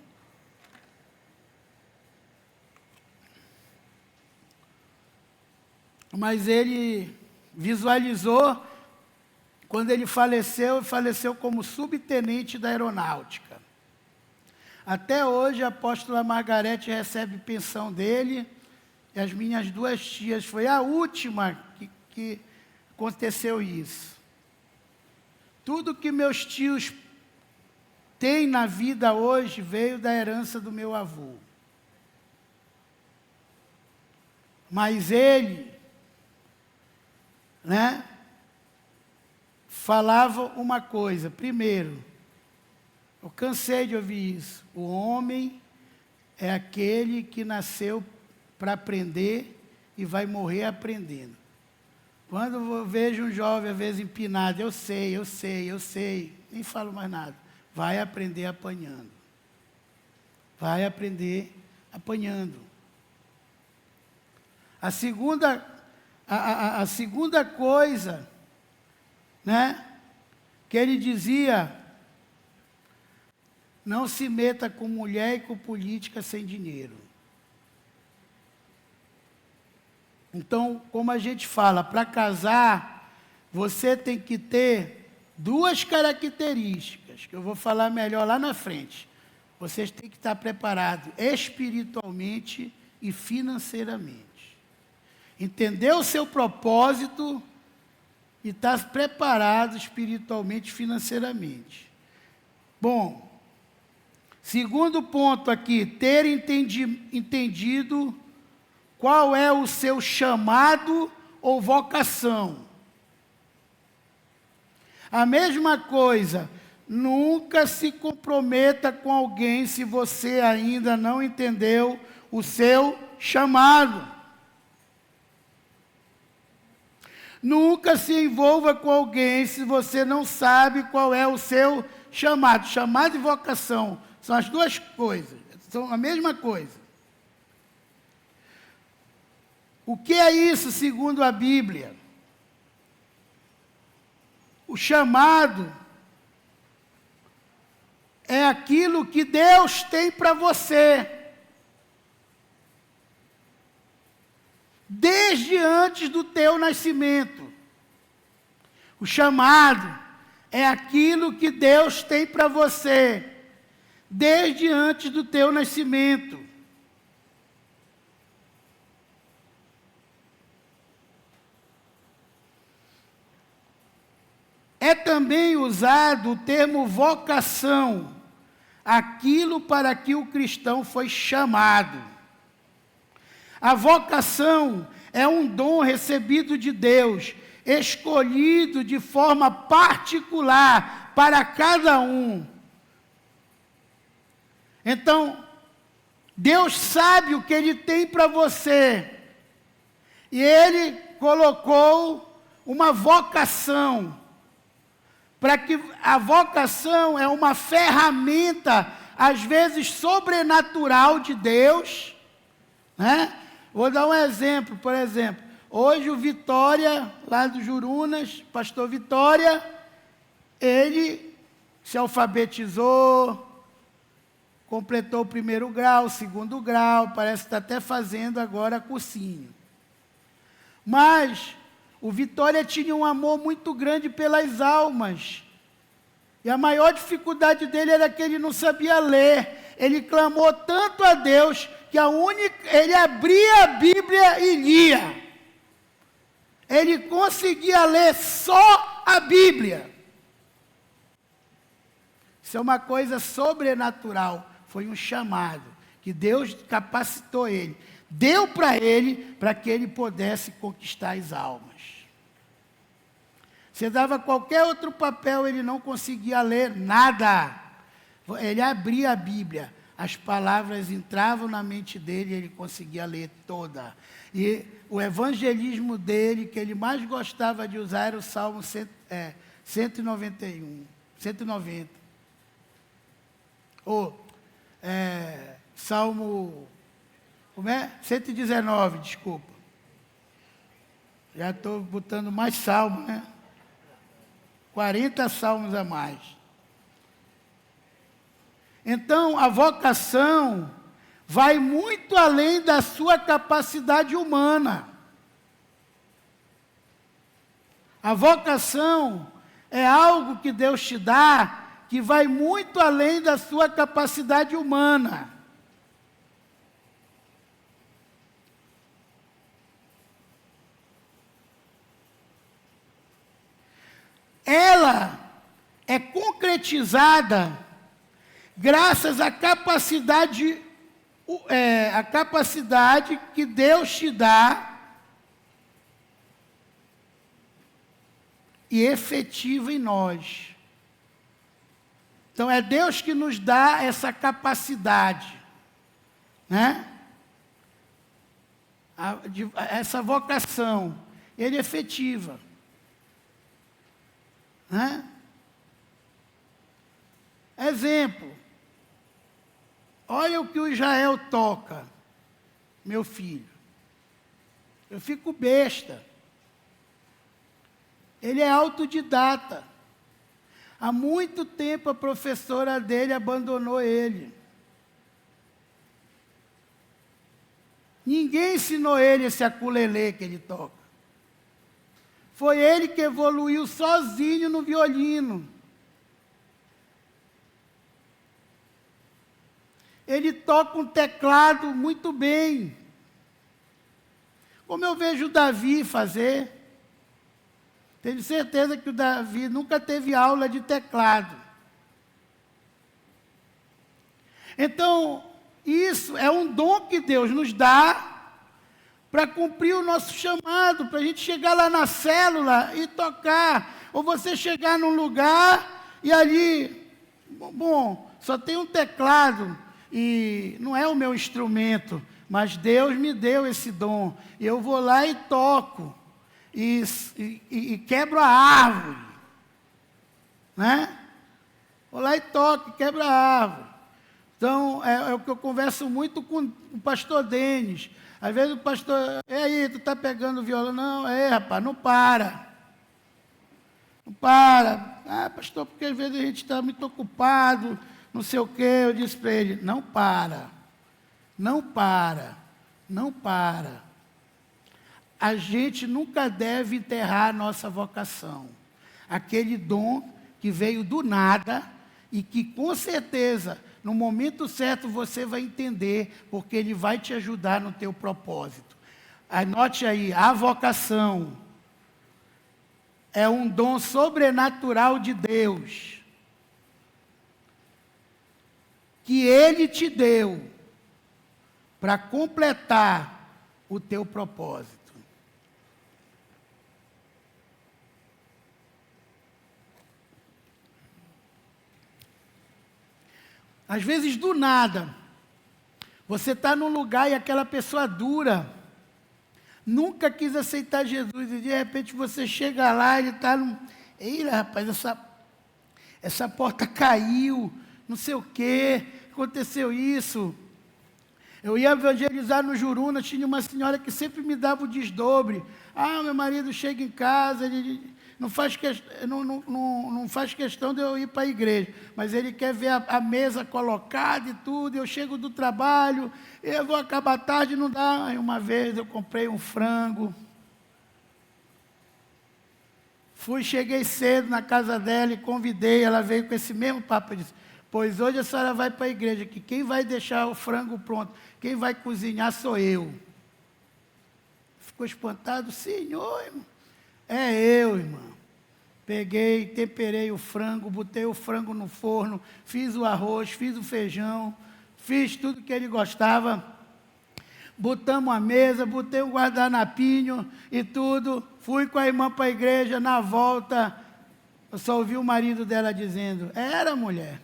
Mas ele visualizou, quando ele faleceu como subtenente da aeronáutica. Até hoje a apóstola Margarete recebe pensão dele, e as minhas 2 tias, foi a última que aconteceu isso. Tudo que meus tios têm na vida hoje veio da herança do meu avô. Mas ele, né, falava uma coisa. Primeiro, eu cansei de ouvir isso. O homem é aquele que nasceu para aprender e vai morrer aprendendo. Quando eu vejo um jovem, às vezes, empinado, eu sei, nem falo mais nada. Vai aprender apanhando. Vai aprender apanhando. A segunda coisa, né, que ele dizia, não se meta com mulher e com política sem dinheiro. Então, como a gente fala, para casar, você tem que ter 2 características, que eu vou falar melhor lá na frente. Vocês têm que estar preparados espiritualmente e financeiramente. Entender o seu propósito e estar preparado espiritualmente e financeiramente. Bom, segundo ponto aqui, ter entendido qual é o seu chamado ou vocação. A mesma coisa, nunca se comprometa com alguém se você ainda não entendeu o seu chamado. Nunca se envolva com alguém se você não sabe qual é o seu chamado. Chamado e vocação são as 2 coisas, são a mesma coisa. O que é isso, segundo a Bíblia? O chamado é aquilo que Deus tem para você. Desde antes do teu nascimento. O chamado é aquilo que Deus tem para você. Desde antes do teu nascimento. É também usado o termo vocação, aquilo para que o cristão foi chamado. A vocação é um dom recebido de Deus, escolhido de forma particular para cada um. Então, Deus sabe o que Ele tem para você. E Ele colocou uma vocação. Para que a vocação é uma ferramenta, às vezes sobrenatural de Deus, né? Vou dar um exemplo, por exemplo. Hoje o Vitória, lá do Jurunas, pastor Vitória, ele se alfabetizou, completou o 1º grau, o 2º grau, parece que está até fazendo agora cursinho. Mas o Vitória tinha um amor muito grande pelas almas. E a maior dificuldade dele era que ele não sabia ler. Ele clamou tanto a Deus que ele abria a Bíblia e lia. Ele conseguia ler só a Bíblia. Isso é uma coisa sobrenatural. Foi um chamado que Deus capacitou ele. Deu para ele, para que ele pudesse conquistar as almas. Você dava qualquer outro papel, ele não conseguia ler nada. Ele abria a Bíblia, as palavras entravam na mente dele e ele conseguia ler toda. E o evangelismo dele, que ele mais gostava de usar, era o Salmo 191, 190. Salmo, como é? 119, desculpa. Já estou botando mais salmo, né? 40 salmos a mais. Então, a vocação vai muito além da sua capacidade humana. A vocação é algo que Deus te dá que vai muito além da sua capacidade humana. Ela é concretizada graças à capacidade que Deus te dá e efetiva em nós. Então, é Deus que nos dá essa capacidade, né? Essa vocação, ele é efetiva. Né? Exemplo. Olha o que o Israel toca, meu filho. Eu fico besta. Ele é autodidata. Há muito tempo a professora dele abandonou ele. Ninguém ensinou ele esse ukulele que ele toca. Foi ele que evoluiu sozinho no violino. Ele toca um teclado muito bem. Como eu vejo o Davi fazer. Tenho certeza que o Davi nunca teve aula de teclado. Então, isso é um dom que Deus nos dá para cumprir o nosso chamado, para a gente chegar lá na célula e tocar. Ou você chegar num lugar e ali, bom, só tem um teclado e não é o meu instrumento, mas Deus me deu esse dom. E eu vou lá e toco. E quebro a árvore, né? Vou lá e toco, quebro a árvore. Então, é o que eu converso muito com o pastor Denis. Às vezes o pastor, e aí, tu está pegando o violão? Não, rapaz, não para. Não para. Ah, pastor, porque às vezes a gente está muito ocupado, não sei o quê. Eu disse para ele, não para. Não para. Não para. A gente nunca deve enterrar a nossa vocação. Aquele dom que veio do nada e que, com certeza, no momento certo você vai entender, porque ele vai te ajudar no teu propósito. Anote aí, a vocação é um dom sobrenatural de Deus, que Ele te deu para completar o teu propósito. Às vezes, do nada, você está num lugar e aquela pessoa dura, nunca quis aceitar Jesus, e de repente você chega lá e ele está num... Ei, rapaz, essa porta caiu, não sei o quê, aconteceu isso. Eu ia evangelizar no Juruna, tinha uma senhora que sempre me dava o desdobre. Ah, meu marido chega em casa, ele não faz questão de eu ir para a igreja, mas ele quer ver a mesa colocada e tudo, eu chego do trabalho, eu vou acabar tarde, não dá. Aí uma vez eu comprei um frango, cheguei cedo na casa dela e convidei, ela veio com esse mesmo papo e disse, pois hoje a senhora vai para a igreja, que quem vai deixar o frango pronto, quem vai cozinhar sou eu. Ficou espantado, Senhor, irmão. É eu, irmão. Peguei, temperei o frango, botei o frango no forno, fiz o arroz, fiz o feijão, fiz tudo que ele gostava. Botamos a mesa, botei um guardanapinho e tudo. Fui com a irmã para a igreja, na volta, eu só ouvi o marido dela dizendo, era mulher,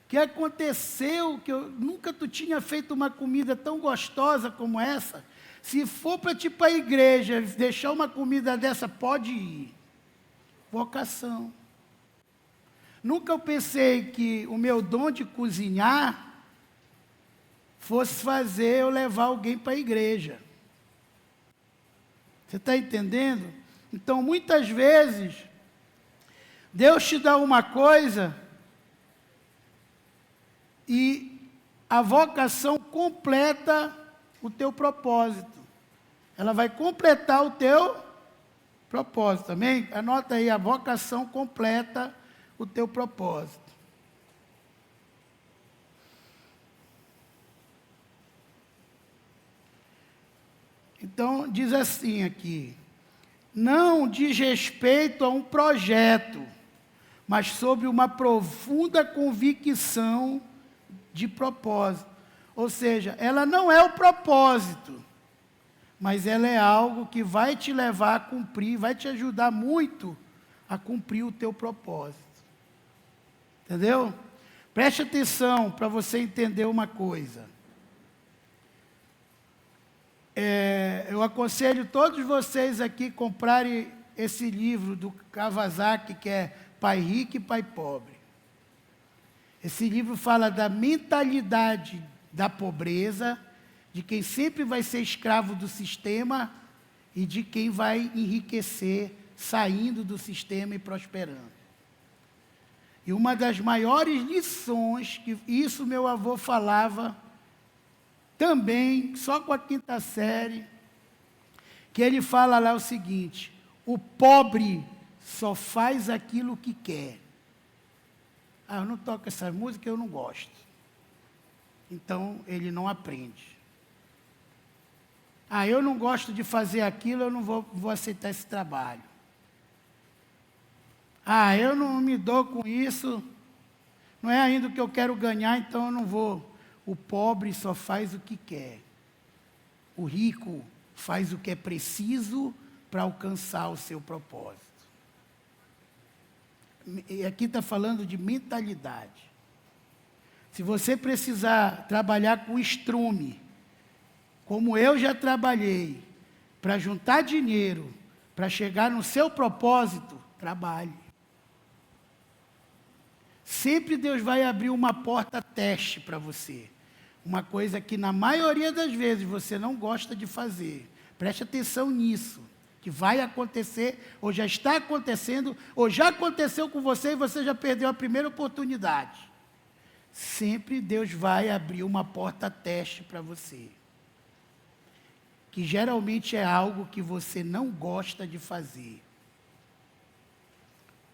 o que aconteceu que eu nunca tu tinha feito uma comida tão gostosa como essa? Se for para ti para a igreja, deixar uma comida dessa, pode ir. Vocação. Nunca eu pensei que o meu dom de cozinhar fosse fazer eu levar alguém para a igreja. Você está entendendo? Então, muitas vezes, Deus te dá uma coisa e a vocação completa o teu propósito. Ela vai completar o teu propósito, amém? Anota aí, a vocação completa o teu propósito. Então, diz assim aqui, não diz respeito a um projeto, mas sobre uma profunda convicção de propósito. Ou seja, ela não é o propósito, mas ela é algo que vai te levar a cumprir, vai te ajudar muito a cumprir o teu propósito. Entendeu? Preste atenção para você entender uma coisa. Eu aconselho todos vocês aqui comprarem esse livro do Kawasaki, que é Pai Rico e Pai Pobre. Esse livro fala da mentalidade da pobreza, de quem sempre vai ser escravo do sistema e de quem vai enriquecer saindo do sistema e prosperando. E uma das maiores lições, que isso meu avô falava também, só com a 5ª série, que ele fala lá o seguinte, o pobre só faz aquilo que quer. Ah, eu não toco essa música, eu não gosto. Então, ele não aprende. Ah, eu não gosto de fazer aquilo, eu não vou aceitar esse trabalho. Ah, eu não me dou com isso, não é ainda o que eu quero ganhar, então eu não vou. O pobre só faz o que quer. O rico faz o que é preciso para alcançar o seu propósito. E aqui está falando de mentalidade. Se você precisar trabalhar com estrume, como eu já trabalhei, para juntar dinheiro, para chegar no seu propósito, trabalhe. Sempre Deus vai abrir uma porta teste para você. Uma coisa que na maioria das vezes você não gosta de fazer. Preste atenção nisso, que vai acontecer, ou já está acontecendo, ou já aconteceu com você e você já perdeu a primeira oportunidade. Sempre Deus vai abrir uma porta teste para você. Que geralmente é algo que você não gosta de fazer.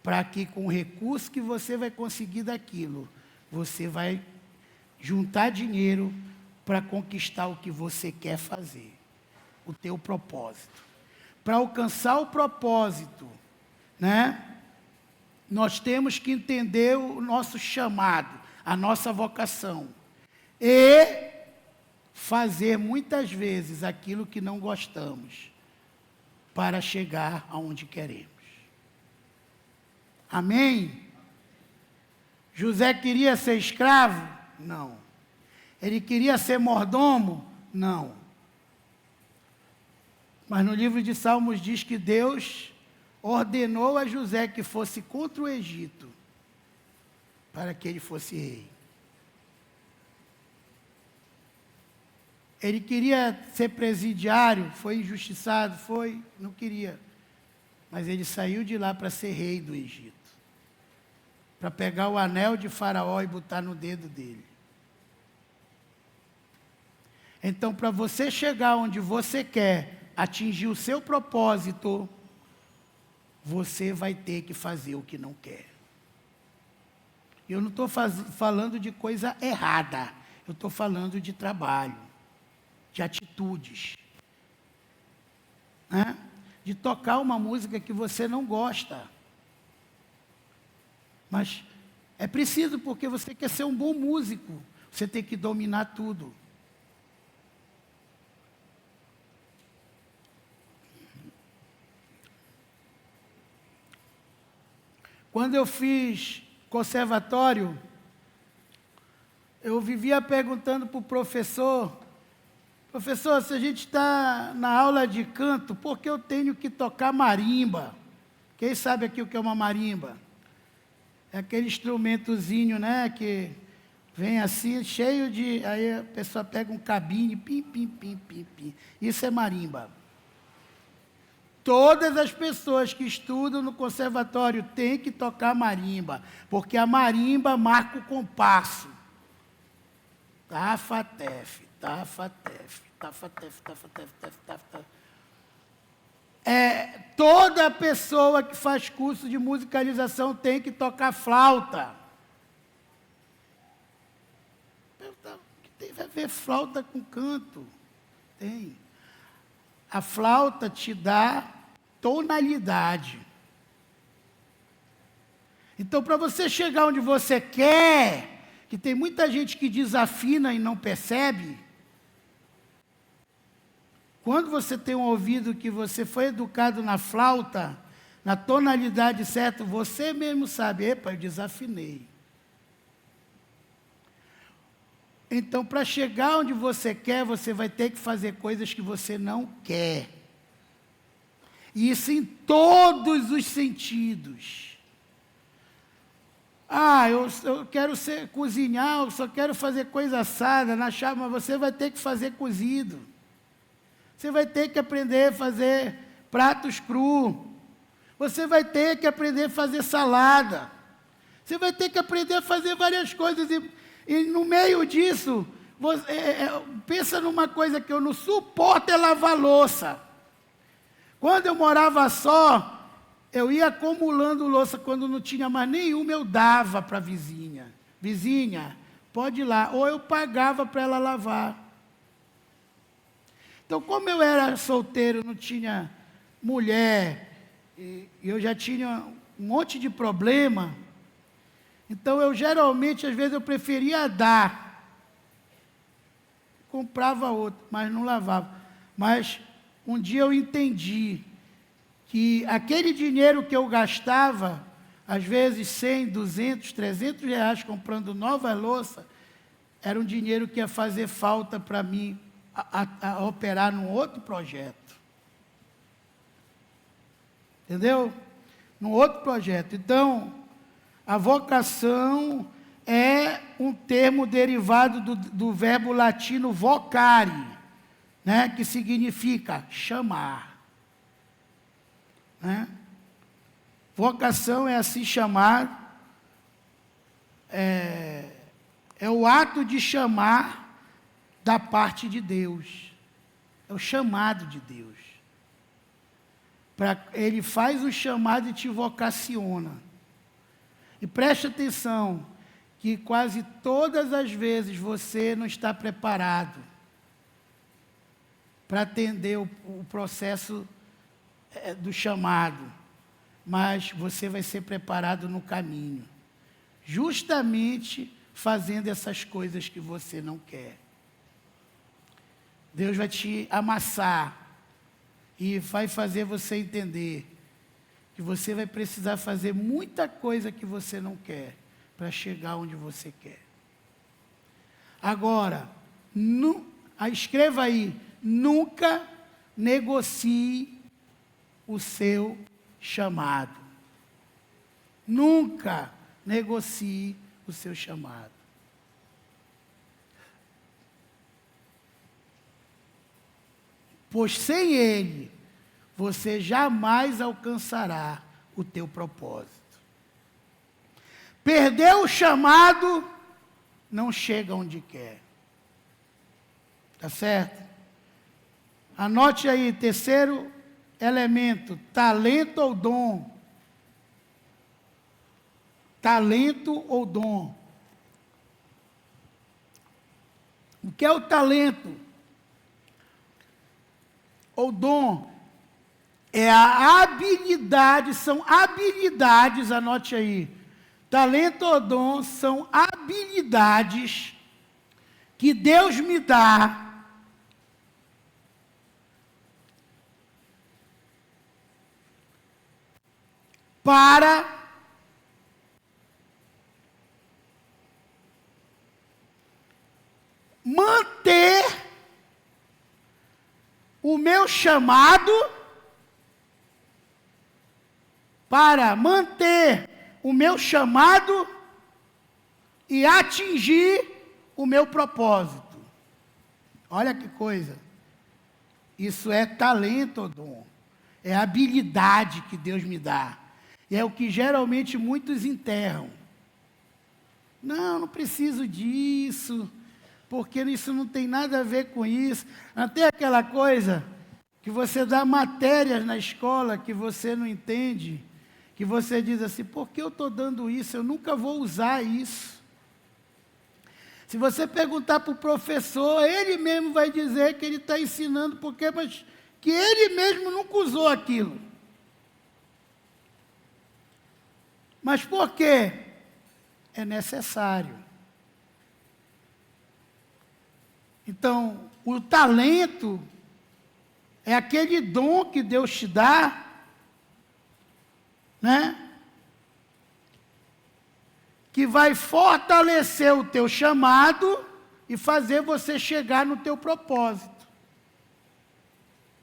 Para que com o recurso que você vai conseguir daquilo, você vai juntar dinheiro para conquistar o que você quer fazer, o teu propósito. Para alcançar o propósito, né, nós temos que entender o nosso chamado, a nossa vocação. E fazer muitas vezes aquilo que não gostamos para chegar aonde queremos. Amém? José queria ser escravo? Não. Ele queria ser mordomo? Não. Mas no livro de Salmos diz que Deus ordenou a José que fosse contra o Egito, para que ele fosse rei. Ele queria ser presidiário, foi injustiçado, não queria. Mas ele saiu de lá para ser rei do Egito. Para pegar o anel de Faraó e botar no dedo dele. Então, para você chegar onde você quer, atingir o seu propósito, você vai ter que fazer o que não quer. Eu não estou falando de coisa errada, eu estou falando de trabalho, de atitudes, né? De tocar uma música que você não gosta. Mas é preciso, porque você quer ser um bom músico, você tem que dominar tudo. Quando eu fiz conservatório, eu vivia perguntando para o professor, se a gente está na aula de canto, por que eu tenho que tocar marimba? Quem sabe aqui o que é uma marimba? É aquele instrumentozinho, né, que vem assim, cheio de... Aí a pessoa pega um cabine, pim, pim, pim, pim, pim. Isso é marimba. Todas as pessoas que estudam no conservatório têm que tocar marimba, porque a marimba marca o compasso. Tafa-tefe, tafa-tefe, tafa-tefe, tafa-tefe, tafa-tefe. Toda pessoa que faz curso de musicalização tem que tocar flauta. Tem a ver flauta com canto? Tem. A flauta te dá tonalidade. Então, para você chegar onde você quer, que tem muita gente que desafina e não percebe, quando você tem um ouvido que você foi educado na flauta, na tonalidade certa, você mesmo sabe, epa, eu desafinei. Então, para chegar onde você quer, você vai ter que fazer coisas que você não quer. E isso em todos os sentidos. Eu quero cozinhar, eu só quero fazer coisa assada na chave, mas você vai ter que fazer cozido. Você vai ter que aprender a fazer pratos crus. Você vai ter que aprender a fazer salada. Você vai ter que aprender a fazer várias coisas. E no meio disso, pensa numa coisa que eu não suporto, é lavar louça. Quando eu morava só, eu ia acumulando louça. Quando não tinha mais nenhuma, eu dava para a vizinha. Vizinha, pode ir lá. Ou eu pagava para ela lavar. Então, como eu era solteiro, não tinha mulher, e eu já tinha um monte de problema, então eu geralmente, às vezes, eu preferia dar. Comprava outro, mas não lavava. Mas um dia eu entendi que aquele dinheiro que eu gastava, às vezes 100, 200, 300 reais comprando nova louça, era um dinheiro que ia fazer falta para mim a operar num outro projeto. Entendeu? Num outro projeto. Então, a vocação é um termo derivado do verbo latino vocare, né, que significa chamar. Né? Vocação é assim chamar, é o ato de chamar da parte de Deus. É o chamado de Deus. Ele faz o chamado e te vocaciona. E preste atenção, que quase todas as vezes você não está preparado para atender o processo do chamado, mas você vai ser preparado no caminho, justamente fazendo essas coisas que você não quer. Deus vai te amassar e vai fazer você entender que você vai precisar fazer muita coisa que você não quer para chegar onde você quer. Agora, escreva aí, nunca negocie o seu chamado. Nunca negocie o seu chamado. Pois sem ele, você jamais alcançará o teu propósito. Perdeu o chamado, não chega onde quer. Tá certo? Anote aí, terceiro elemento, talento ou dom. Talento ou dom. O que é o talento? Ou dom? É a habilidade, são habilidades, anote aí. Talento ou dom são habilidades que Deus me dá para manter o meu chamado, e atingir o meu propósito. Olha que coisa. Isso é talento ou dom. É a habilidade que Deus me dá. E é o que geralmente muitos enterram. Não preciso disso, porque isso não tem nada a ver com isso. Até aquela coisa que você dá matérias na escola que você não entende, que você diz assim, por que eu estou dando isso? Eu nunca vou usar isso. Se você perguntar para o professor, ele mesmo vai dizer que ele está ensinando, mas que ele mesmo nunca usou aquilo. Mas por quê? É necessário. Então, o talento é aquele dom que Deus te dá, né? Que vai fortalecer o teu chamado e fazer você chegar no teu propósito.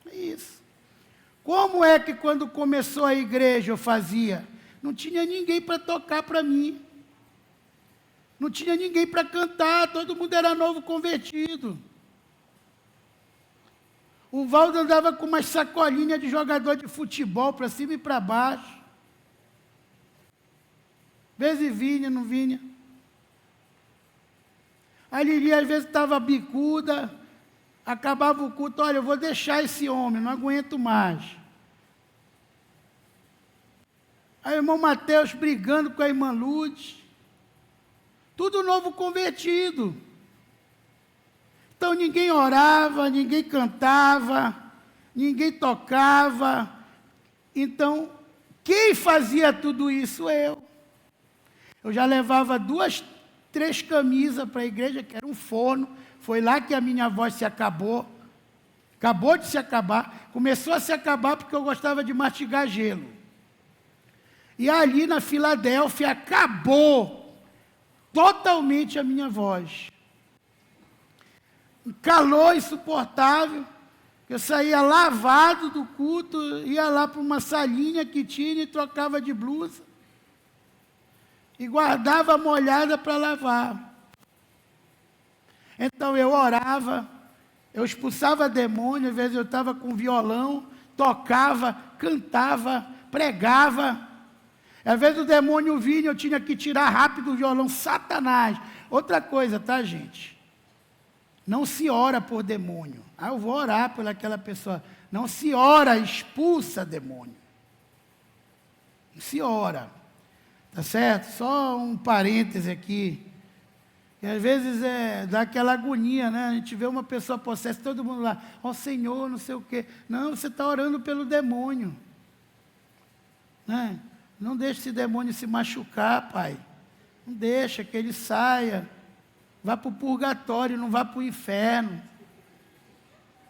É isso. Como é que quando começou a igreja eu fazia? Não tinha ninguém para tocar para mim. Não tinha ninguém para cantar, todo mundo era novo convertido. O Valdo andava com uma sacolinha de jogador de futebol para cima e para baixo. Às vezes vinha, não vinha. A Lili às vezes estava bicuda, acabava o culto, olha, eu vou deixar esse homem, não aguento mais. Aí o irmão Mateus brigando com a irmã Lourdes. Tudo novo convertido. Então ninguém orava, ninguém cantava, ninguém tocava. Então, quem fazia tudo isso? Eu. Eu já levava 2, 3 camisas para a igreja, que era um forno. Foi lá que a minha voz se acabou. Acabou de se acabar. Começou a se acabar porque eu gostava de mastigar gelo. E ali na Filadélfia acabou totalmente a minha voz. Um calor insuportável. Eu saía lavado do culto, ia lá para uma salinha que tinha e trocava de blusa. E guardava molhada para lavar. Então eu orava, eu expulsava demônio, às vezes eu estava com violão, tocava, cantava, pregava. Às vezes o demônio vinha, eu tinha que tirar rápido o violão, Satanás. Outra coisa, tá, gente? Não se ora por demônio. Eu vou orar por aquela pessoa. Não se ora, expulsa demônio. Não se ora. Tá certo? Só um parêntese aqui. E às vezes dá aquela agonia, né? A gente vê uma pessoa possessa, todo mundo lá, ó Senhor, não sei o quê. Não, você está orando pelo demônio. Né? Não deixe esse demônio se machucar, pai. Não deixa que ele saia. Vá para o purgatório, não vá para o inferno.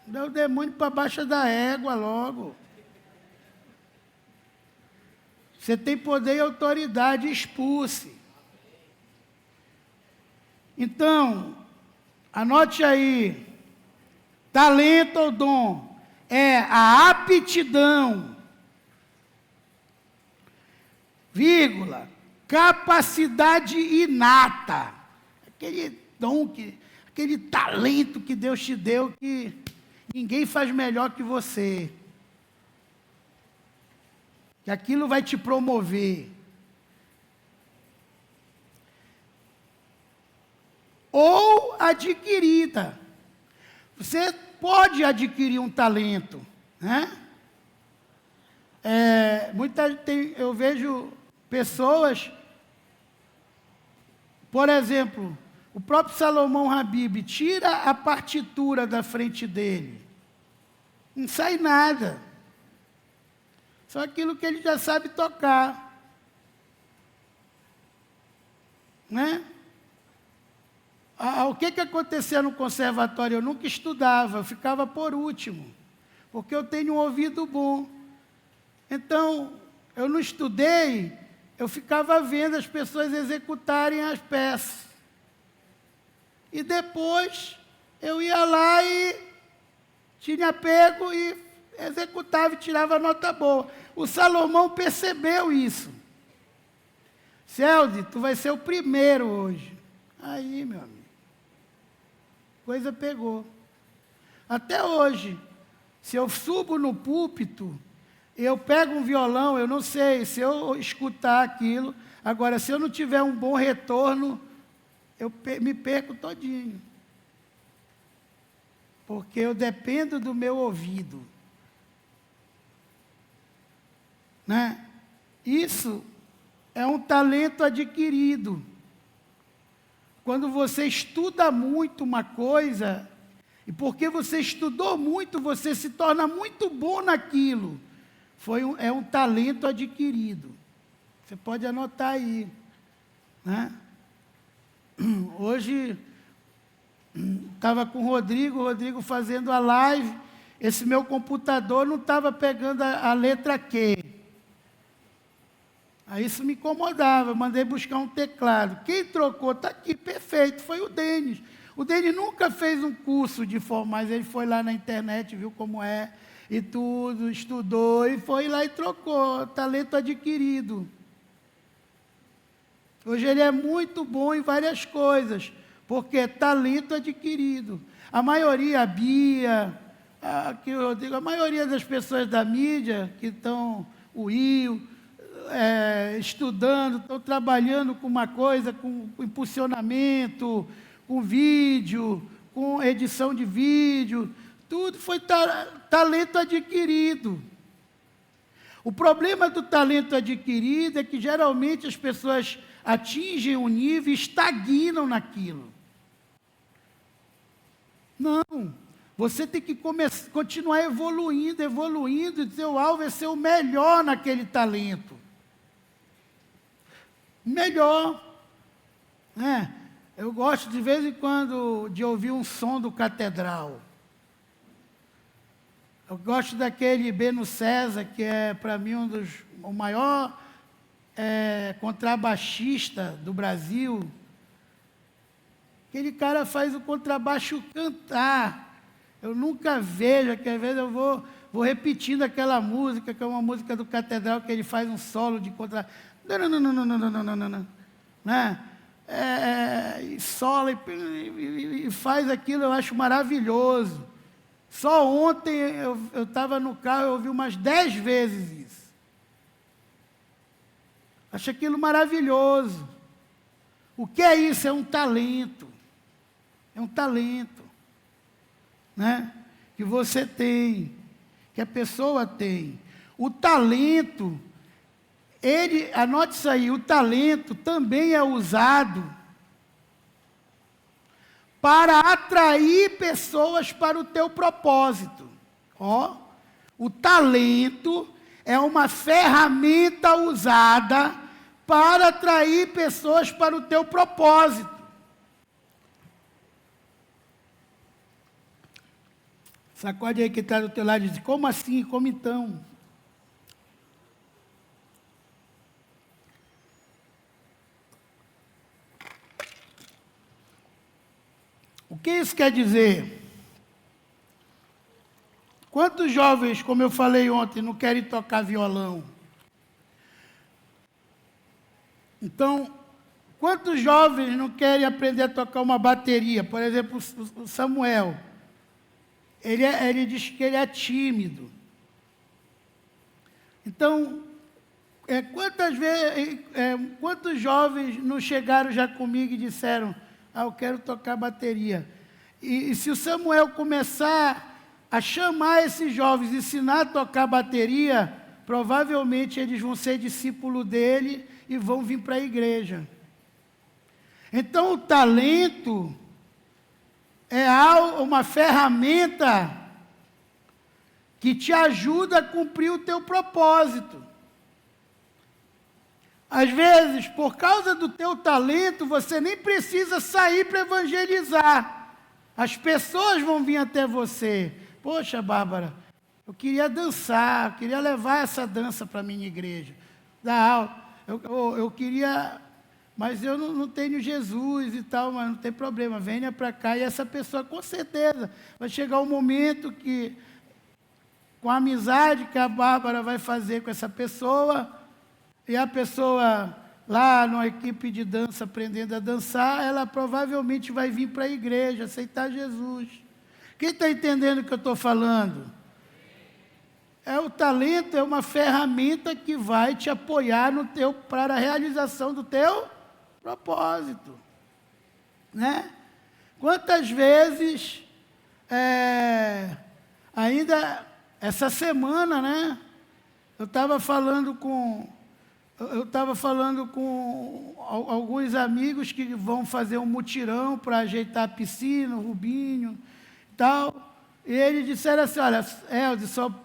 Dá o demônio para baixo da égua logo. Você tem poder e autoridade, expulse. Então, anote aí, talento ou dom é a aptidão, vírgula, capacidade inata, aquele dom, aquele talento que Deus te deu que ninguém faz melhor que você, que aquilo vai te promover. Ou adquirida. Você pode adquirir um talento, né? Eu vejo pessoas, por exemplo, o próprio Salomão Habib, tira a partitura da frente dele, não sai nada, só aquilo que ele já sabe tocar, né? O que acontecia no conservatório? Eu nunca estudava, eu ficava por último, porque eu tenho um ouvido bom. Então, eu não estudei, eu ficava vendo as pessoas executarem as peças. E depois, eu ia lá e tinha pego e executava e tirava nota boa. O Salomão percebeu isso. Celde, tu vai ser o primeiro hoje. Aí, meu amigo. Coisa pegou. Até hoje, se eu subo no púlpito, eu pego um violão, eu não sei se eu escutar aquilo. Agora, se eu não tiver um bom retorno, eu me perco todinho. Porque eu dependo do meu ouvido. Né? Isso é um talento adquirido. Quando você estuda muito uma coisa, e porque você estudou muito, você se torna muito bom naquilo. É um talento adquirido. Você pode anotar aí. Né? Hoje, estava com o Rodrigo fazendo a live, esse meu computador não estava pegando a letra Q. Aí isso me incomodava, eu mandei buscar um teclado. Quem trocou, está aqui, perfeito, foi o Denis. O Denis nunca fez um curso de forma, mas ele foi lá na internet, viu como é, e tudo, estudou, e foi lá e trocou, talento adquirido. Hoje ele é muito bom em várias coisas, porque é talento adquirido. A maioria, a Bia, a maioria das pessoas da mídia, que estão, o Rio, estudando, estão trabalhando com uma coisa, com impulsionamento, com vídeo, com edição de vídeo, tudo foi talento adquirido. O problema do talento adquirido é que geralmente as pessoas atingem um nível e estagnam naquilo. Não, você tem que continuar evoluindo, e seu alvo é ser o melhor naquele talento. Melhor. Eu gosto de vez em quando de ouvir um som do catedral. Eu gosto daquele Beno César, que é para mim o maior contrabaixista do Brasil. Aquele cara faz o contrabaixo cantar. Eu nunca vejo, que às vezes eu vou repetindo aquela música, que é uma música do catedral, que ele faz um solo de contrabaixo. Né? E sola e faz aquilo, eu acho maravilhoso. Só ontem eu estava no carro, eu ouvi umas 10 vezes isso. Acho aquilo maravilhoso. O que é isso? É um talento. É um talento, né? Que você tem, que a pessoa tem. O talento, anote isso aí, o talento também é usado para atrair pessoas para o teu propósito. O talento é uma ferramenta usada para atrair pessoas para o teu propósito. Sacode aí que está do teu lado e diz, como assim? Como então? O que isso quer dizer? Quantos jovens, como eu falei ontem, não querem tocar violão? Então, quantos jovens não querem aprender a tocar uma bateria? Por exemplo, o Samuel. Ele diz que ele é tímido. Então, quantos jovens não chegaram já comigo e disseram, eu quero tocar bateria? E se o Samuel começar a chamar esses jovens, ensinar a tocar bateria, provavelmente eles vão ser discípulos dele e vão vir para a igreja. Então, o talento é uma ferramenta que te ajuda a cumprir o teu propósito. Às vezes, por causa do teu talento, você nem precisa sair para evangelizar. As pessoas vão vir até você. Poxa, Bárbara, eu queria dançar, eu queria levar essa dança para a minha igreja. Dar aula. Eu queria, mas eu não tenho Jesus e tal, mas não tem problema, venha para cá. E essa pessoa, com certeza, vai chegar um momento que, com a amizade que a Bárbara vai fazer com essa pessoa, e a pessoa lá numa equipe de dança, aprendendo a dançar, ela provavelmente vai vir para a igreja, aceitar Jesus. Quem está entendendo o que eu estou falando? O talento é uma ferramenta que vai te apoiar para a realização do teu propósito. Né? Quantas vezes, ainda essa semana, né, eu estava falando com alguns amigos que vão fazer um mutirão para ajeitar a piscina, o Rubinho e tal. E eles disseram assim, olha, Elze, só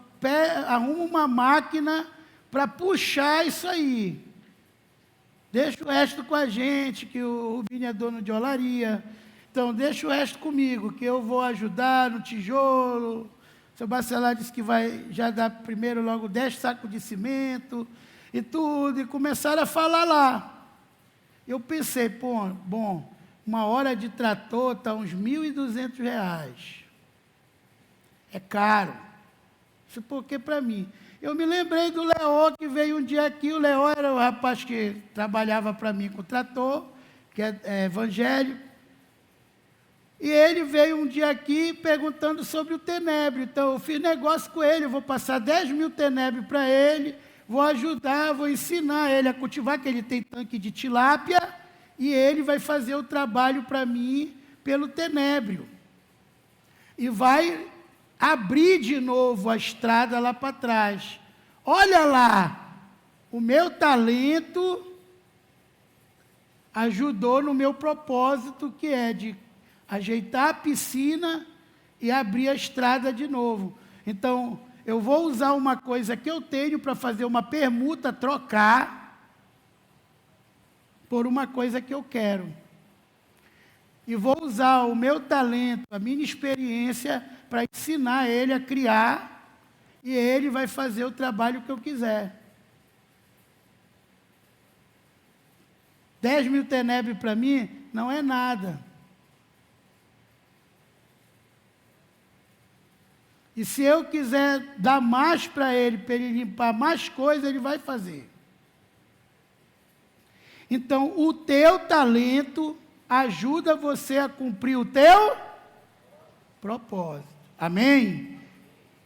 arruma uma máquina para puxar isso aí. Deixa o resto com a gente, que o Rubinho é dono de olaria. Então, deixa o resto comigo, que eu vou ajudar no tijolo. O seu Bacelar disse que vai já dar primeiro logo 10 sacos de cimento e tudo. E começaram a falar lá. Eu pensei, bom, uma hora de trator está uns R$1.200. É caro. Isso porque para mim. Eu me lembrei do Leó, que veio um dia aqui. O Leó era o rapaz que trabalhava para mim com o trator, que é evangélico. E ele veio um dia aqui perguntando sobre o tenebro. Então, eu fiz negócio com ele. Eu vou passar 10 mil tenebros para ele. Vou ajudar, vou ensinar ele a cultivar, que ele tem tanque de tilápia. E ele vai fazer o trabalho para mim pelo tenebro. E vai abrir de novo a estrada lá para trás. Olha lá, o meu talento ajudou no meu propósito, que é de ajeitar a piscina e abrir a estrada de novo. Então, eu vou usar uma coisa que eu tenho para fazer uma permuta, trocar por uma coisa que eu quero. E vou usar o meu talento, a minha experiência, para ensinar ele a criar, e ele vai fazer o trabalho que eu quiser. 10 mil tenebres para mim não é nada. E se eu quiser dar mais para ele limpar mais coisas, ele vai fazer. Então, o teu talento ajuda você a cumprir o teu propósito. Amém?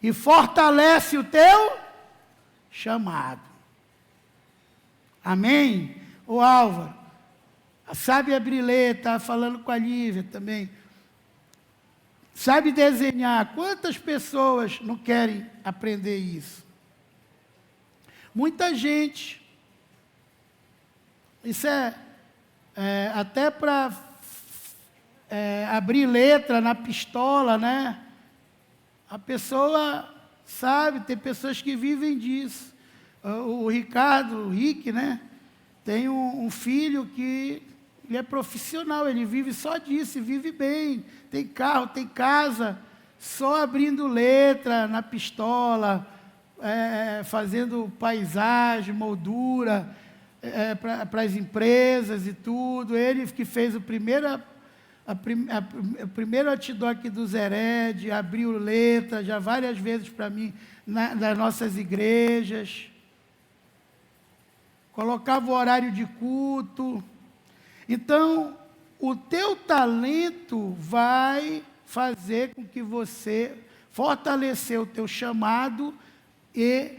E fortalece o teu chamado. Amém? O Álvaro, sabe a Brilê, está falando com a Lívia também. Sabe desenhar. Quantas pessoas não querem aprender isso? Muita gente. Isso até para abrir letra na pistola, né? A pessoa sabe, tem pessoas que vivem disso. O Rick, né? Tem um filho que ele é profissional, ele vive só disso, vive bem, tem carro, tem casa, só abrindo letra na pistola, fazendo paisagem, moldura para as empresas e tudo. Ele que fez o primeiro outdoor do Zered, abriu letra já várias vezes para mim nas nossas igrejas. Colocava o horário de culto. Então, o teu talento vai fazer com que você fortalecer o teu chamado e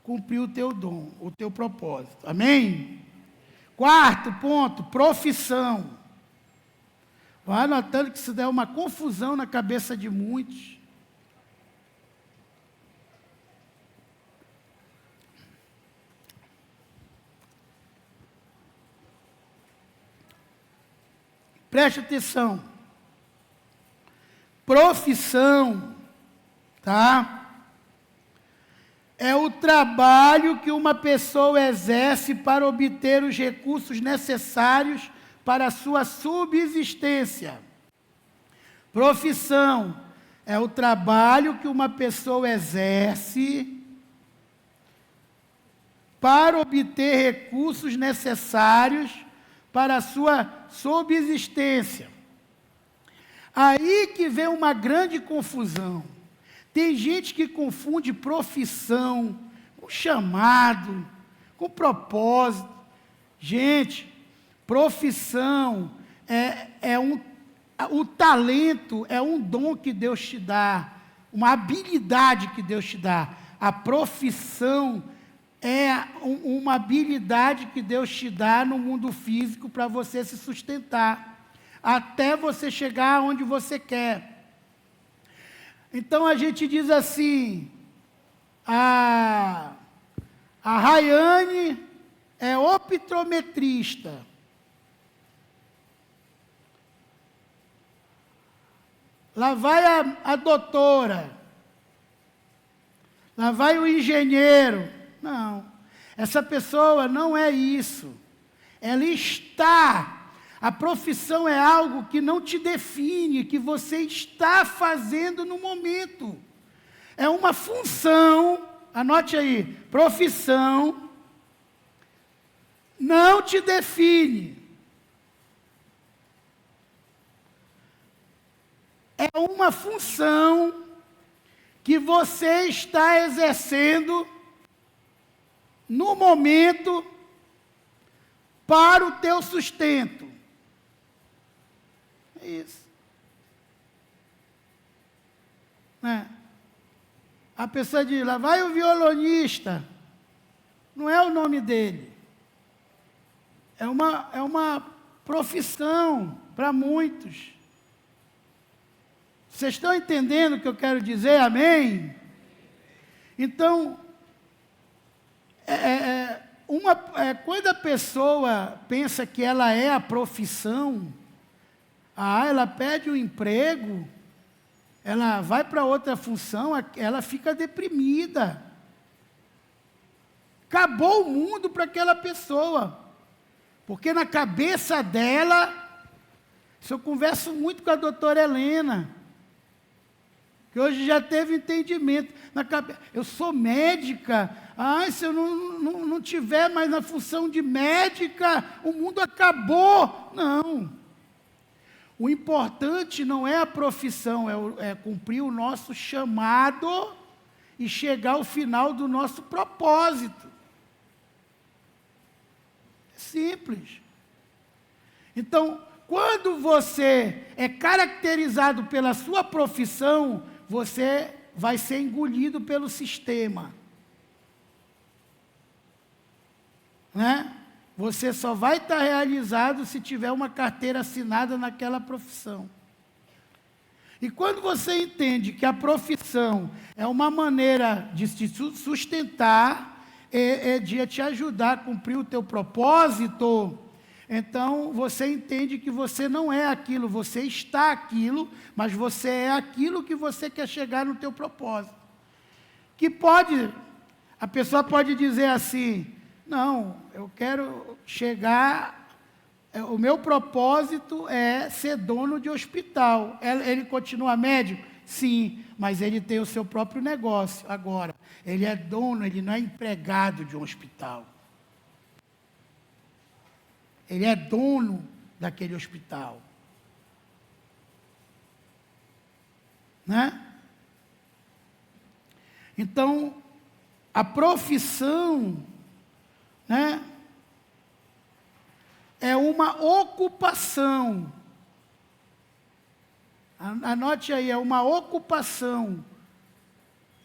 cumprir o teu dom, o teu propósito. Amém? Quarto ponto, profissão. Vai anotando que isso der uma confusão na cabeça de muitos. Preste atenção. Profissão, tá? É o trabalho que uma pessoa exerce para obter os recursos necessários para a sua subsistência. Profissão é o trabalho que uma pessoa exerce para obter recursos necessários para a sua subsistência. Aí que vem uma grande confusão. Tem gente que confunde profissão com chamado, com propósito. Gente, profissão o talento é um dom que Deus te dá, uma habilidade que Deus te dá. A profissão é uma habilidade que Deus te dá no mundo físico para você se sustentar, até você chegar onde você quer. Então a gente diz assim, a Rayane é optometrista. Lá vai a doutora. Lá vai o engenheiro. Não, essa pessoa não é isso. Ela está. A profissão é algo que não te define, que você está fazendo no momento. É uma função, anote aí, profissão não te define. É uma função que você está exercendo no momento para o teu sustento. É isso. A pessoa diz, lá vai o violonista. Não é o nome dele. É uma profissão para muitos. Vocês estão entendendo o que eu quero dizer? Amém? Então, quando a pessoa pensa que ela é a profissão, ela pede um emprego, ela vai para outra função, ela fica deprimida. Acabou o mundo para aquela pessoa. Porque na cabeça dela, isso eu converso muito com a doutora Helena, que hoje já teve entendimento. Eu sou médica, se eu não tiver mais na função de médica, o mundo acabou. Não. O importante não é a profissão, é cumprir o nosso chamado e chegar ao final do nosso propósito. É simples. Então, quando você é caracterizado pela sua profissão, você vai ser engolido pelo sistema. Né? Você só vai estar realizado se tiver uma carteira assinada naquela profissão. E quando você entende que a profissão é uma maneira de se sustentar, de te ajudar a cumprir o teu propósito, então você entende que você não é aquilo, você está aquilo, mas você é aquilo que você quer chegar no teu propósito. A pessoa pode dizer assim, não, eu quero chegar o meu propósito é ser dono de hospital. Ele continua médico? Sim, mas ele tem o seu próprio negócio agora. Ele é dono, ele não é empregado de um hospital. Ele é dono daquele hospital. Né? Então, a profissão, né, é uma ocupação. Anote aí, é uma ocupação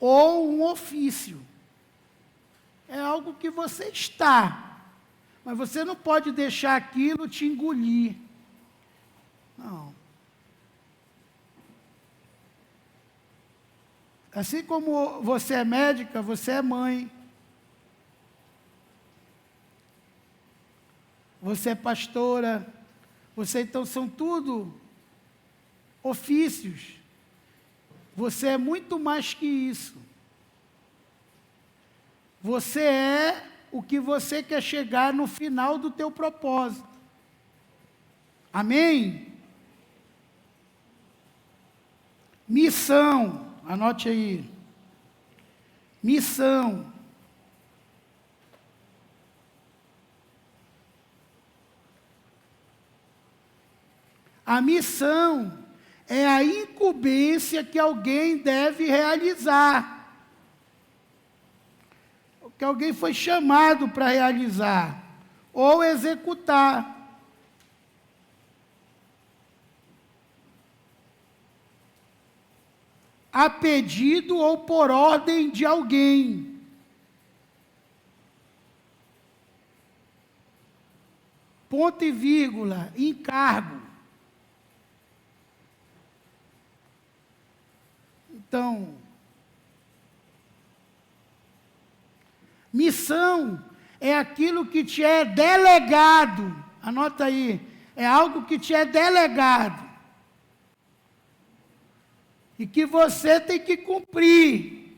ou um ofício. É algo que você está, mas você não pode deixar aquilo te engolir. Não. Assim como você é médica, você é mãe. Você é pastora. Você, então, são tudo ofícios. Você é muito mais que isso. Você é o que você quer chegar no final do teu propósito. Amém? Missão. Anote aí. Missão. A missão é a incumbência que alguém deve realizar. Que alguém foi chamado para realizar ou executar. A pedido ou por ordem de alguém. Ponto e vírgula, encargo. Então, missão é aquilo que te é delegado. Anota aí, é algo que te é delegado. E que você tem que cumprir.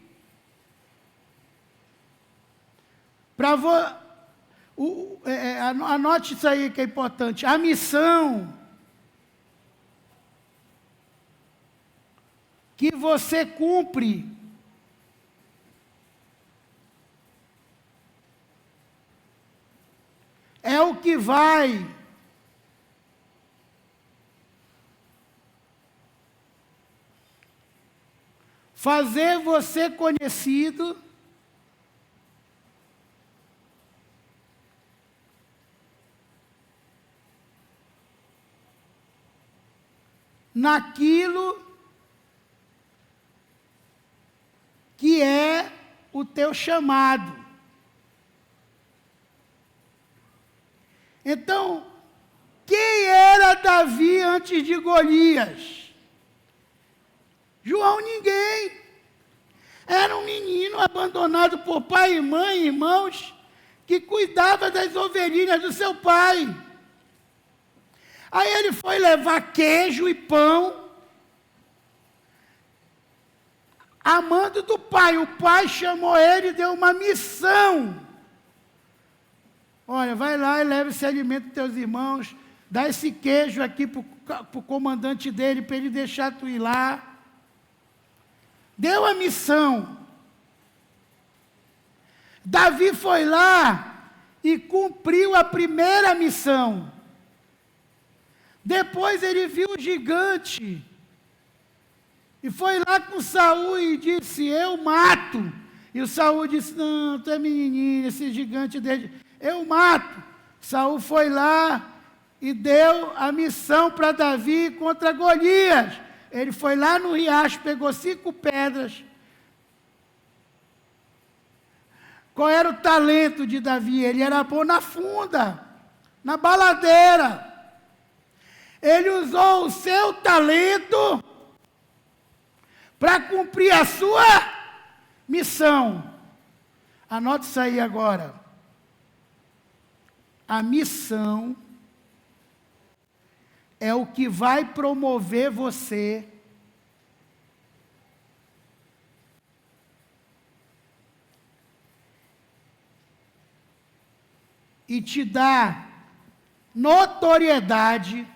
Anote isso aí que é importante. A missão que você cumpre é o que vai fazer você conhecido naquilo que é o teu chamado. Então, quem era Davi antes de Golias? João ninguém. Era um menino abandonado por pai e mãe, irmãos, que cuidava das ovelhinhas do seu pai. Aí ele foi levar queijo e pão, amando do pai. O pai chamou ele e deu uma missão. Olha, vai lá e leva esse alimento para teus irmãos, dá esse queijo aqui para o comandante dele, para ele deixar tu ir lá. Deu a missão. Davi foi lá e cumpriu a primeira missão. Depois ele viu o gigante. E foi lá com Saul e disse, eu mato. E o Saul disse, não, tu é menininho, esse gigante dele, eu mato. Saul foi lá e deu a missão para Davi contra Golias. Ele foi lá no riacho, pegou 5 pedras. Qual era o talento de Davi? Ele era bom na funda, na baladeira. Ele usou o seu talento para cumprir a sua missão. Anote isso aí agora. A missão é o que vai promover você e te dar notoriedade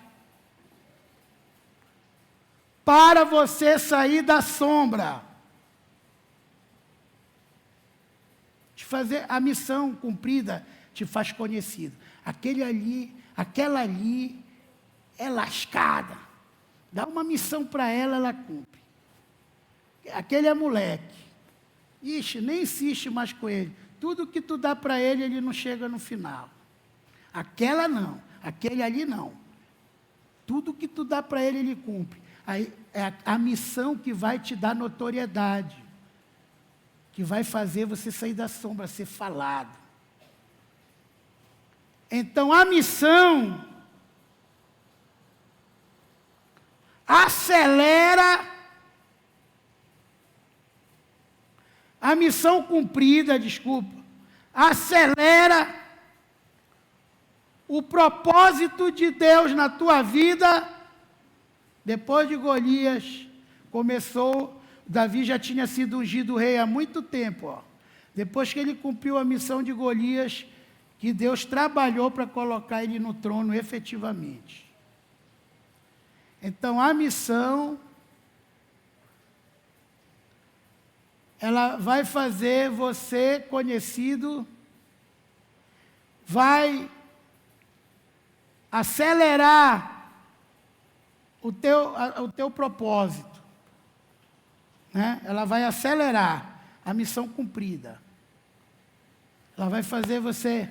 para você sair da sombra. Te fazer a missão cumprida te faz conhecido. Aquela ali é lascada. Dá uma missão para ela, ela cumpre. Aquele é moleque. Ixi, nem insiste mais com ele. Tudo que tu dá para ele, ele não chega no final. Aquela não, aquele ali não. Tudo que tu dá para ele, ele cumpre. Aí é a missão que vai te dar notoriedade, que vai fazer você sair da sombra, ser falado. Então a missão acelera a missão cumprida, acelera o propósito de Deus na tua vida. Depois de Golias, Davi já tinha sido ungido rei há muito tempo. Depois que ele cumpriu a missão de Golias, que Deus trabalhou para colocar ele no trono efetivamente. Então a missão, ela vai fazer você conhecido, vai acelerar o teu propósito, né? Ela vai acelerar a missão cumprida. Ela vai fazer você,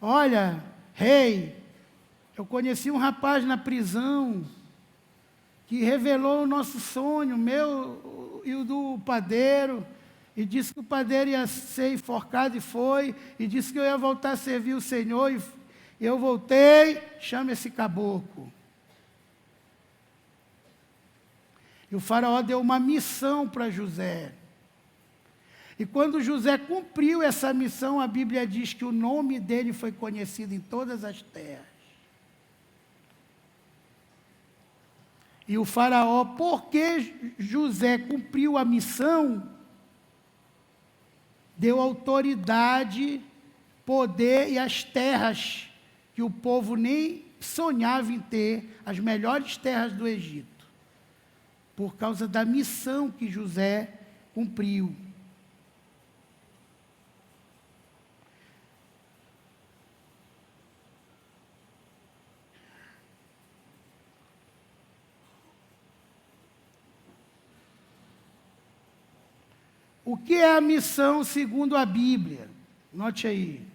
olha, rei, eu conheci um rapaz na prisão que revelou o nosso sonho, meu e o do padeiro, e disse que o padeiro ia ser enforcado, e foi, e disse que eu ia voltar a servir o Senhor, e eu voltei, chama esse caboclo. E o faraó deu uma missão para José. E quando José cumpriu essa missão, a Bíblia diz que o nome dele foi conhecido em todas as terras. E o faraó, porque José cumpriu a missão, deu autoridade, poder e as terras que o povo nem sonhava em ter, as melhores terras do Egito, por causa da missão que José cumpriu. O que é a missão segundo a Bíblia? Note aí.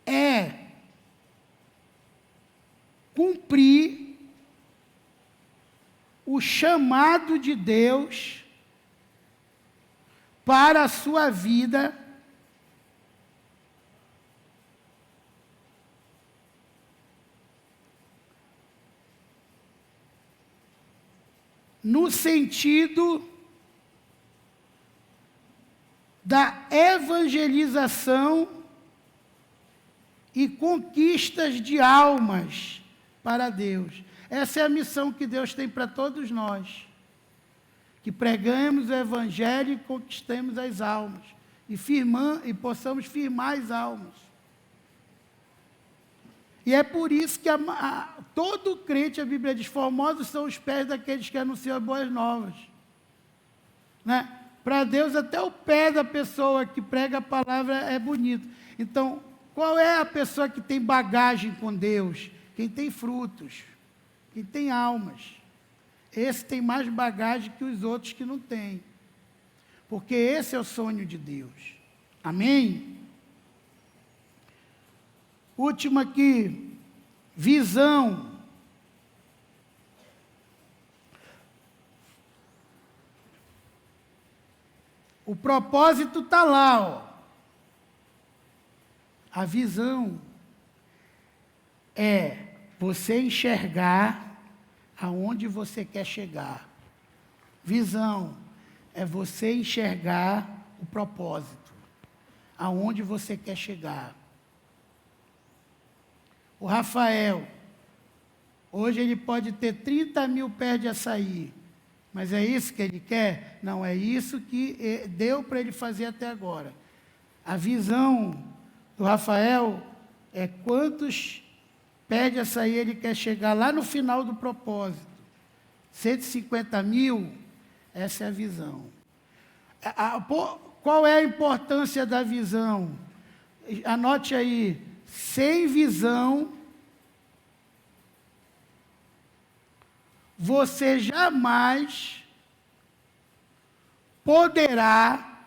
É cumprir o chamado de Deus para a sua vida, no sentido da evangelização e conquistas de almas para Deus. Essa é a missão que Deus tem para todos nós. Que pregamos o Evangelho e conquistemos as almas. E possamos firmar as almas. E é por isso que todo crente, a Bíblia diz, formosos são os pés daqueles que anunciam as boas novas. Né? Para Deus, até o pé da pessoa que prega a palavra é bonito. Então, qual é a pessoa que tem bagagem com Deus? Quem tem frutos, quem tem almas. Esse tem mais bagagem que os outros que não têm. Porque esse é o sonho de Deus. Amém? Última aqui, visão. O propósito está lá, ó. A visão é você enxergar aonde você quer chegar. Visão é você enxergar o propósito, aonde você quer chegar. O Rafael, hoje ele pode ter 30 mil pés de açaí, Mas é isso que ele quer? Não, é isso que deu para ele fazer até agora. A visão do Rafael é quantos pede essa aí, ele quer chegar lá no final do propósito. 150 mil, essa é a visão. Qual é a importância da visão? Anote aí, sem visão, você jamais poderá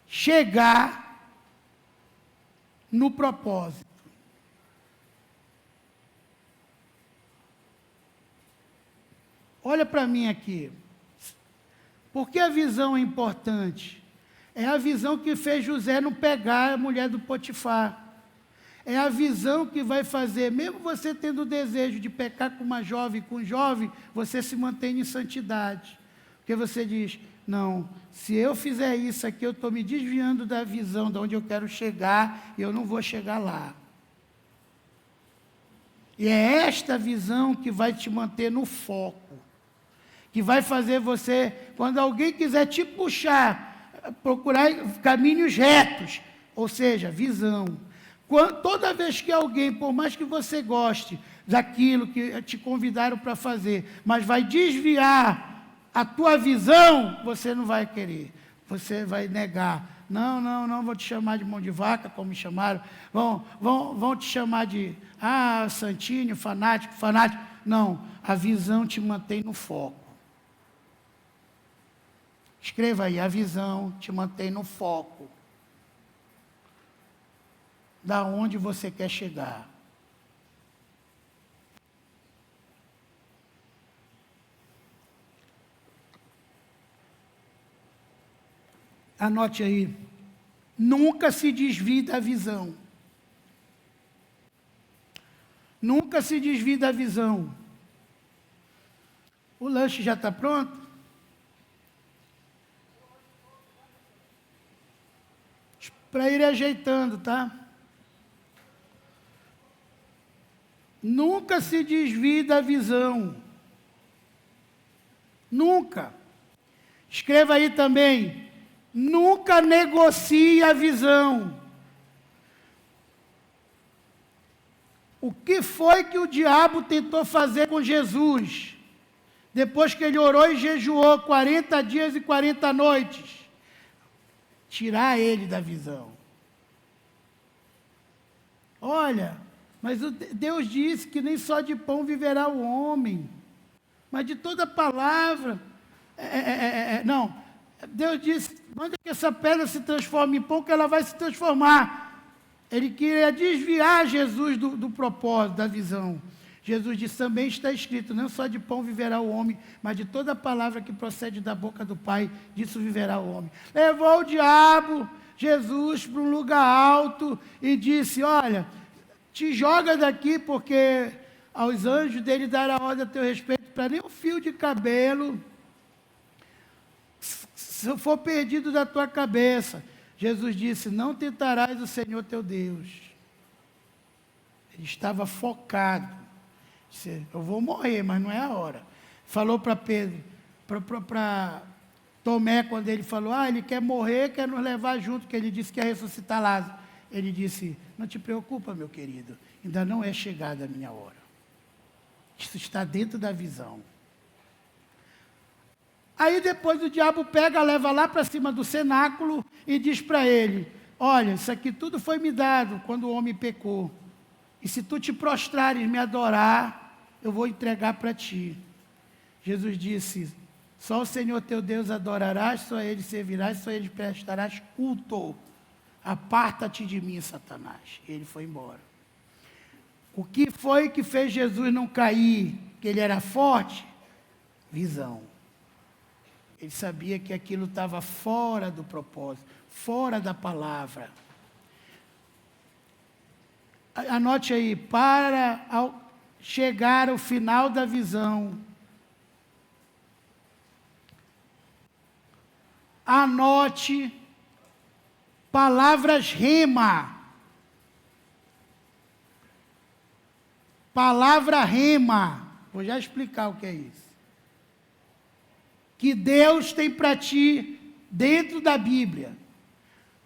chegar no propósito. Olha para mim aqui. Por que a visão é importante? É a visão que fez José não pegar a mulher do Potifar. É a visão que vai fazer, mesmo você tendo o desejo de pecar com uma jovem, com um jovem, você se mantém em santidade. Porque você diz, não, se eu fizer isso aqui, eu estou me desviando da visão de onde eu quero chegar, e eu não vou chegar lá. E é esta visão que vai te manter no foco, que vai fazer você, quando alguém quiser te puxar, procurar caminhos retos, ou seja, visão. Toda vez que alguém, por mais que você goste daquilo que te convidaram para fazer, mas vai desviar a tua visão, você não vai querer, você vai negar. Não vou te chamar de mão de vaca, como me chamaram, vão te chamar de, santinho, fanático. Não, a visão te mantém no foco. Escreva aí, a visão te mantém no foco. Da onde você quer chegar. Anote aí. Nunca se desvie da visão. Nunca se desvie da visão. O lanche já está pronto? Para ir ajeitando, tá? Nunca se desvie da visão. Nunca. Escreva aí também. Nunca negocie a visão. O que foi que o diabo tentou fazer com Jesus? Depois que ele orou e jejuou 40 dias e 40 noites. Tirar ele da visão. Olha, mas Deus disse que nem só de pão viverá o homem, mas de toda palavra. Não, Deus disse, manda que essa pedra se transforme em pão, que ela vai se transformar. Ele queria desviar Jesus do propósito, da visão. Jesus disse, também está escrito, não só de pão viverá o homem, mas de toda palavra que procede da boca do Pai, disso viverá o homem. Levou o diabo, Jesus, para um lugar alto e disse, olha, te joga daqui, porque aos anjos dele dará ordem a teu respeito, para nem um fio de cabelo, se eu for perdido da tua cabeça. Jesus disse, não tentarás o Senhor teu Deus. Ele estava focado. Disse, eu vou morrer, mas não é a hora. Falou para Pedro, para Tomé, quando ele falou, ele quer morrer, quer nos levar junto, que ele disse que ia ressuscitar Lázaro. Ele disse, não te preocupa, meu querido, ainda não é chegada a minha hora. Isso está dentro da visão. Aí depois o diabo pega, leva lá para cima do cenáculo e diz para ele, olha, isso aqui tudo foi me dado quando o homem pecou. E se tu te prostrares e me adorar, eu vou entregar para ti. Jesus disse, só o Senhor teu Deus adorarás, só a Ele servirás, só a Ele prestarás culto. Aparta-te de mim, Satanás. E ele foi embora. O que foi que fez Jesus não cair? Que ele era forte? Visão. Ele sabia que aquilo estava fora do propósito, fora da palavra. Anote aí, para chegar ao final da visão, anote palavras rema. Palavra rema. Vou já explicar o que é isso. Que Deus tem para ti dentro da Bíblia.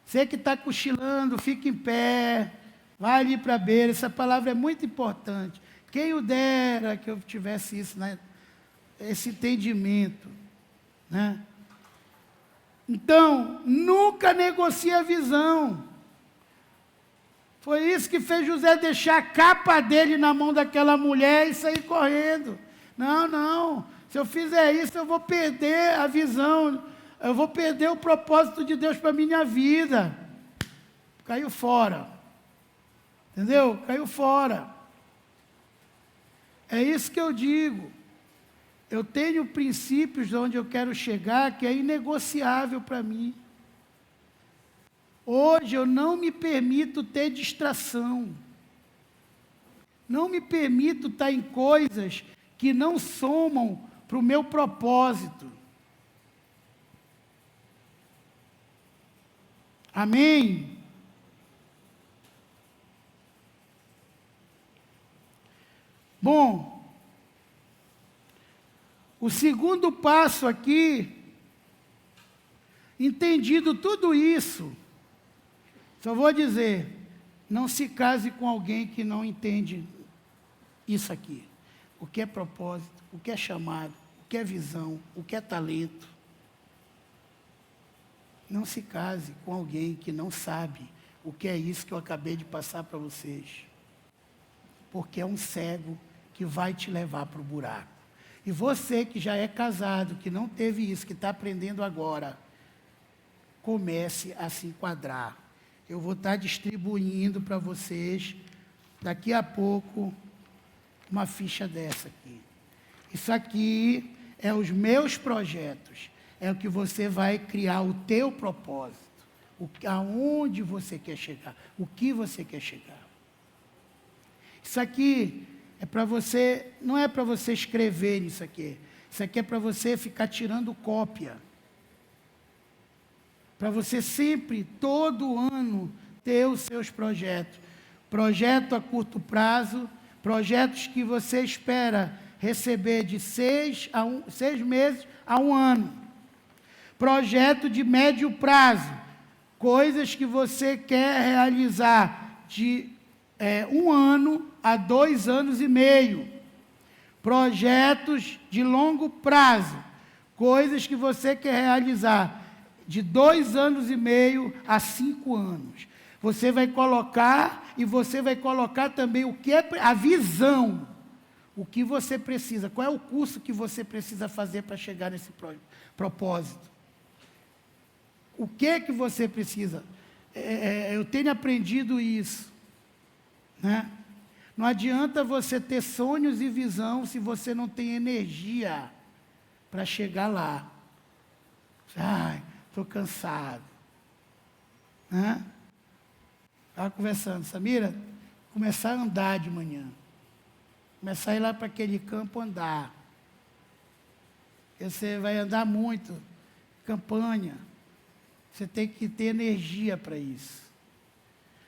Você que está cochilando, fica em pé, vai ali para a beira. Essa palavra é muito importante. Quem o dera que eu tivesse isso, né? Esse entendimento, né? Então, nunca negocie a visão. Foi isso que fez José deixar a capa dele na mão daquela mulher e sair correndo. Não, se eu fizer isso eu vou perder a visão, eu vou perder o propósito de Deus para a minha vida. Caiu fora. Entendeu? Caiu fora. É isso que eu digo. Eu tenho princípios de onde eu quero chegar que é inegociável para mim. Hoje eu não me permito ter distração. Não me permito estar em coisas que não somam para o meu propósito. Amém? Bom, o segundo passo aqui, entendido tudo isso, só vou dizer, não se case com alguém que não entende isso aqui. O que é propósito, o que é chamado, o que é visão, o que é talento. Não se case com alguém que não sabe o que é isso que eu acabei de passar para vocês. Porque é um cego que vai te levar para o buraco. E você que já é casado, que não teve isso, que está aprendendo agora, comece a se enquadrar. Eu vou estar distribuindo para vocês, daqui a pouco, uma ficha dessa aqui. Isso aqui é os meus projetos. É o que você vai criar o teu propósito. Aonde você quer chegar. O que você quer chegar. Isso aqui é para você, não é para você escrever nisso aqui. Isso aqui é para você ficar tirando cópia. Para você sempre, todo ano, ter os seus projetos. Projeto a curto prazo, projetos que você espera receber de 6 meses a 1 ano. Projeto de médio prazo, coisas que você quer realizar de 1 ano a 2 anos e meio. Projetos de longo prazo, coisas que você quer realizar de 2 anos e meio a 5 anos. Você vai colocar, e você vai colocar também o que é a visão, o que você precisa, qual é o curso que você precisa fazer para chegar nesse propósito. O que que você precisa? Eu tenho aprendido isso, né? Não adianta você ter sonhos e visão se você não tem energia para chegar lá. Ai, estou cansado. Né? Estava conversando, Samira, começar a andar de manhã. Começar a ir lá para aquele campo andar. Você vai andar muito, campanha. Você tem que ter energia para isso.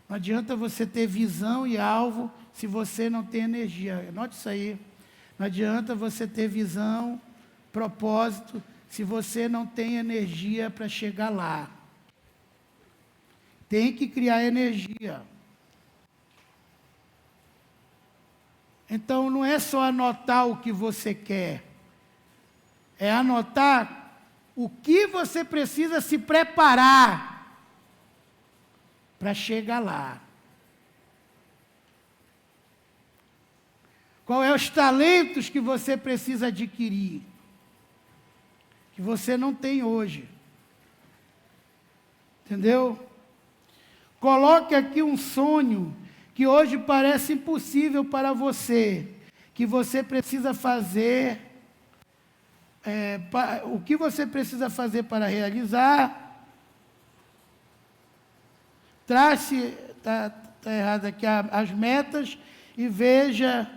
Não adianta você ter visão e alvo se você não tem energia. Anote isso aí. Não adianta você ter visão, propósito, se você não tem energia para chegar lá. Tem que criar energia. Então, não é só anotar o que você quer. É anotar o que você precisa se preparar para chegar lá. Qual é os talentos que você precisa adquirir, que você não tem hoje. Entendeu? Coloque aqui um sonho que hoje parece impossível para você, que você precisa fazer, o que você precisa fazer para realizar. Trace, está errado aqui, as metas e veja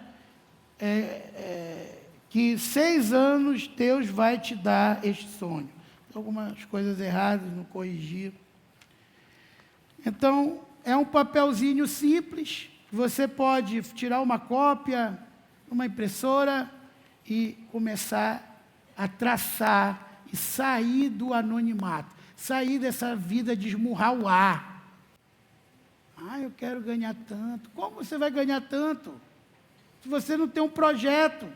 que 6 anos Deus vai te dar este sonho. Algumas coisas erradas, não corrigir. Então, é um papelzinho simples, você pode tirar uma cópia, uma impressora e começar a traçar e sair do anonimato, sair dessa vida de esmurrar o ar. Eu quero ganhar tanto. Como você vai ganhar tanto? Se você não tem um projeto.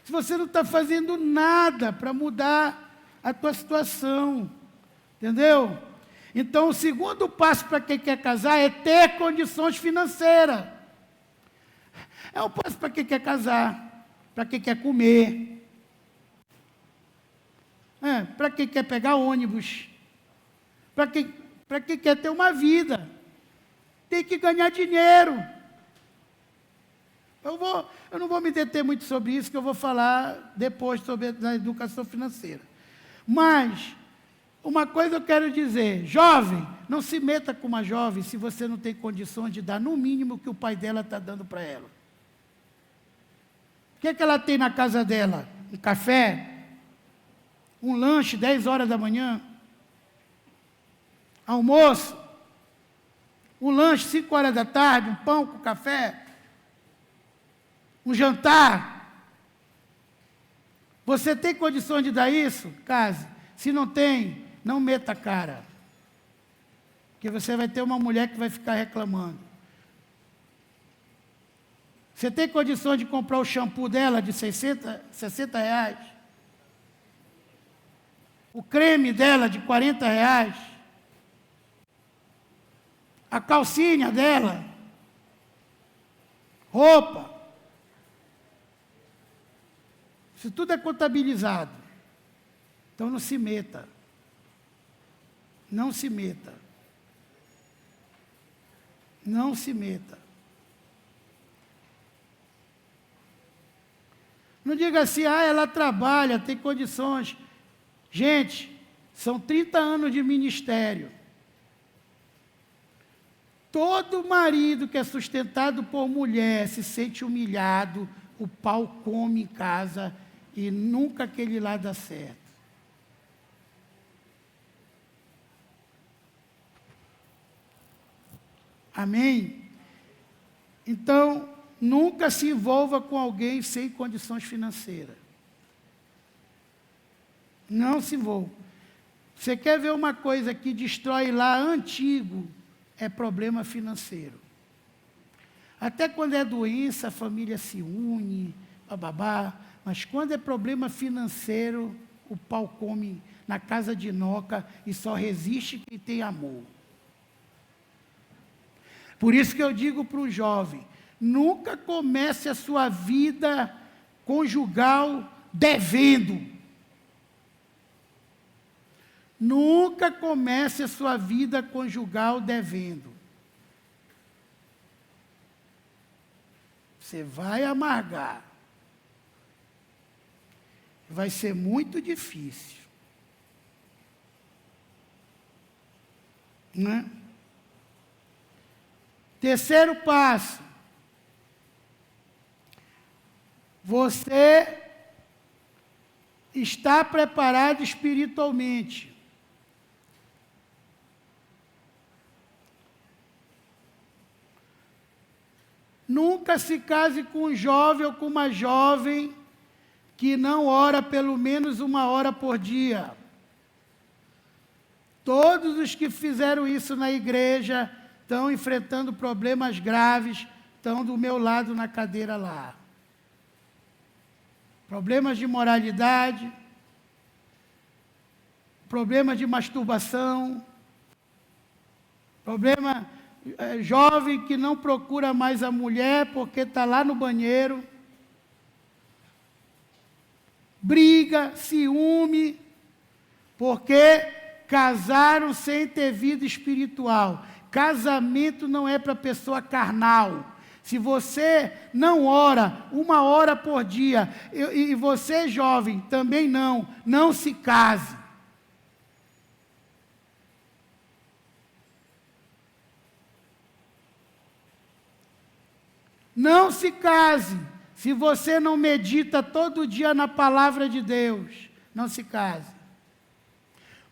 Se você não está fazendo nada para mudar a tua situação. Entendeu? Então, o segundo passo para quem quer casar é ter condições financeiras. É um passo para quem quer casar, para quem quer comer, para quem quer pegar ônibus, para quem quer ter uma vida. Tem que ganhar dinheiro. Eu não vou me deter muito sobre isso, que eu vou falar depois sobre a educação financeira. Mas, uma coisa eu quero dizer, jovem, não se meta com uma jovem se você não tem condições de dar no mínimo o que o pai dela está dando para ela. O que é que ela tem na casa dela? Um café? Um lanche, 10 horas da manhã? Almoço? Um lanche, 5 horas da tarde? Um pão com café? Um jantar? Você tem condições de dar isso? Case. Se não tem, não meta a cara. Porque você vai ter uma mulher que vai ficar reclamando. Você tem condições de comprar o shampoo dela de 60 reais? O creme dela de 40 reais? A calcinha dela? Roupa? Isso tudo é contabilizado. Então não se meta. Não se meta. Não se meta. Não diga assim, ela trabalha, tem condições. Gente, são 30 anos de ministério. Todo marido que é sustentado por mulher se sente humilhado, o pau come em casa e nunca aquele lá dá certo. Amém? Então, nunca se envolva com alguém sem condições financeiras. Não se envolva. Você quer ver uma coisa que destrói lá antigo? É problema financeiro. Até quando é doença, a família se une, bababá, mas quando é problema financeiro, o pau come na casa de Noca e só resiste quem tem amor. Por isso que eu digo para o jovem, nunca comece a sua vida conjugal devendo. Nunca comece a sua vida conjugal devendo. Você vai amargar. Vai ser muito difícil. Né? Terceiro passo. Você está preparado espiritualmente. Nunca se case com um jovem ou com uma jovem que não ora pelo menos 1 hora por dia. Todos os que fizeram isso na igreja estão enfrentando problemas graves, estão do meu lado na cadeira lá. Problemas de moralidade, problemas de masturbação, problema jovem que não procura mais a mulher porque está lá no banheiro, briga, ciúme, porque casaram sem ter vida espiritual. Casamento não é para pessoa carnal. Se você não ora 1 hora por dia, e você jovem também não se case. Não se case. Se você não medita todo dia na palavra de Deus, não se case.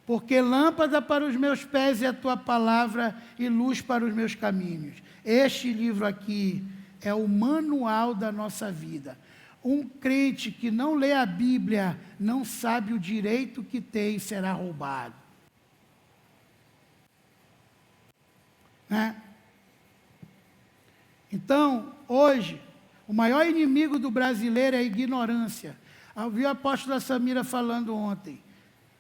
Porque lâmpada para os meus pés é a tua palavra e luz para os meus caminhos. Este livro aqui é o manual da nossa vida. Um crente que não lê a Bíblia não sabe o direito que tem e será roubado. Né? Então, hoje, o maior inimigo do brasileiro é a ignorância. Eu vi a apóstola Samira falando ontem,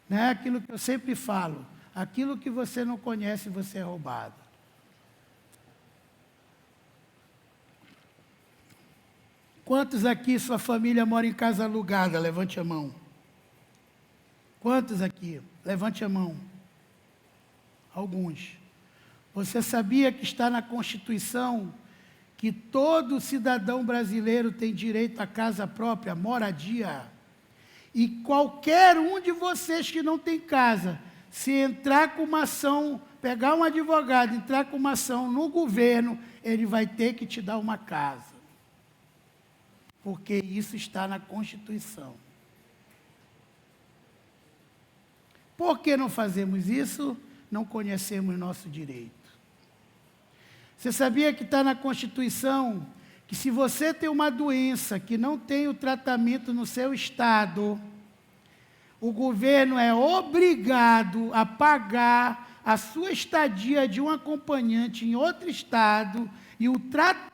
né? Aquilo que eu sempre falo, aquilo que você não conhece, você é roubado. Quantos aqui, sua família mora em casa alugada? Levante a mão. Quantos aqui? Levante a mão. Alguns. Você sabia que está na Constituição que todo cidadão brasileiro tem direito à casa própria, moradia? E qualquer um de vocês que não tem casa, se entrar com uma ação, pegar um advogado, entrar com uma ação no governo, ele vai ter que te dar uma casa. Porque isso está na Constituição. Por que não fazemos isso? Não conhecemos nosso direito. Você sabia que está na Constituição que se você tem uma doença que não tem o tratamento no seu estado, o governo é obrigado a pagar a sua estadia de um acompanhante em outro estado e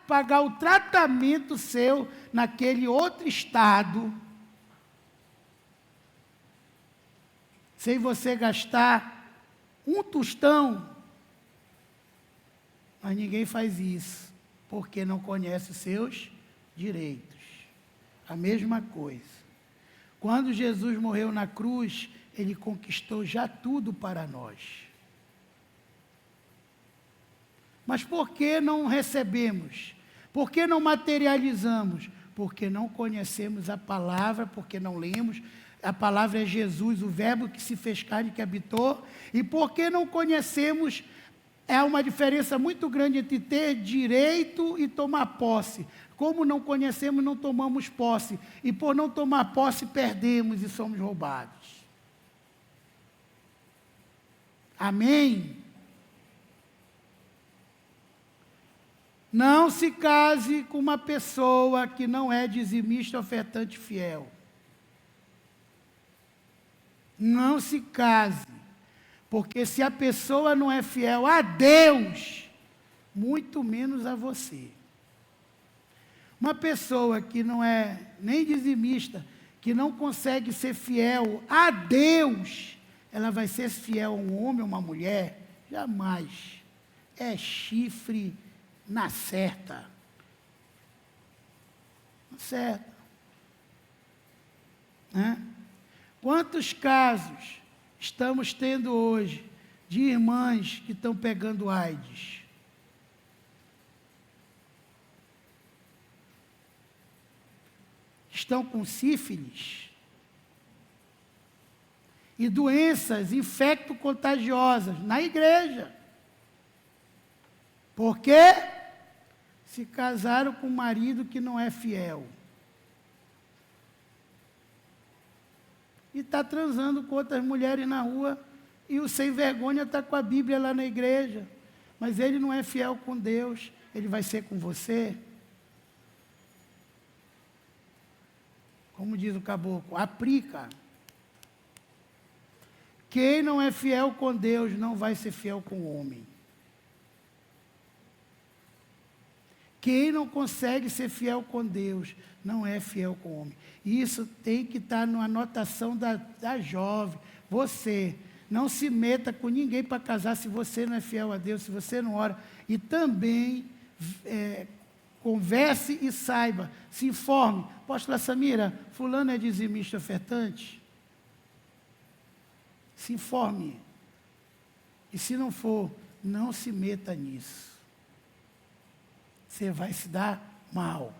pagar o tratamento seu naquele outro estado, sem você gastar um tostão. Mas ninguém faz isso, porque não conhece os seus direitos. A mesma coisa. Quando Jesus morreu na cruz, ele conquistou já tudo para nós. Mas por que não recebemos? Por que não materializamos? Porque não conhecemos a palavra, porque não lemos. A palavra é Jesus, o verbo que se fez carne, que habitou. E porque não conhecemos, é uma diferença muito grande entre ter direito e tomar posse. Como não conhecemos, não tomamos posse. E por não tomar posse, perdemos e somos roubados. Amém? Não se case com uma pessoa que não é dizimista, ofertante fiel. Não se case, porque se a pessoa não é fiel a Deus, muito menos a você. Uma pessoa que não é nem dizimista, que não consegue ser fiel a Deus, ela vai ser fiel a um homem ou uma mulher? Jamais. É chifre na certa. Na certa. Né? Quantos casos estamos tendo hoje de irmãs que estão pegando AIDS? Estão com sífilis e doenças infecto-contagiosas na igreja. Por quê? Se casaram com um marido que não é fiel. E está transando com outras mulheres na rua, e o sem vergonha está com a Bíblia lá na igreja. Mas ele não é fiel com Deus, ele vai ser com você? Como diz o caboclo, aplica. Quem não é fiel com Deus não vai ser fiel com o homem. Quem não consegue ser fiel com Deus não é fiel com o homem. Isso tem que estar na anotação da jovem. Você não se meta com ninguém para casar se você não é fiel a Deus, se você não ora. E também converse e saiba, se informe. Apóstola Samira, fulano é dizimista ofertante? Se informe. E se não for, não se meta nisso. Você vai se dar mal.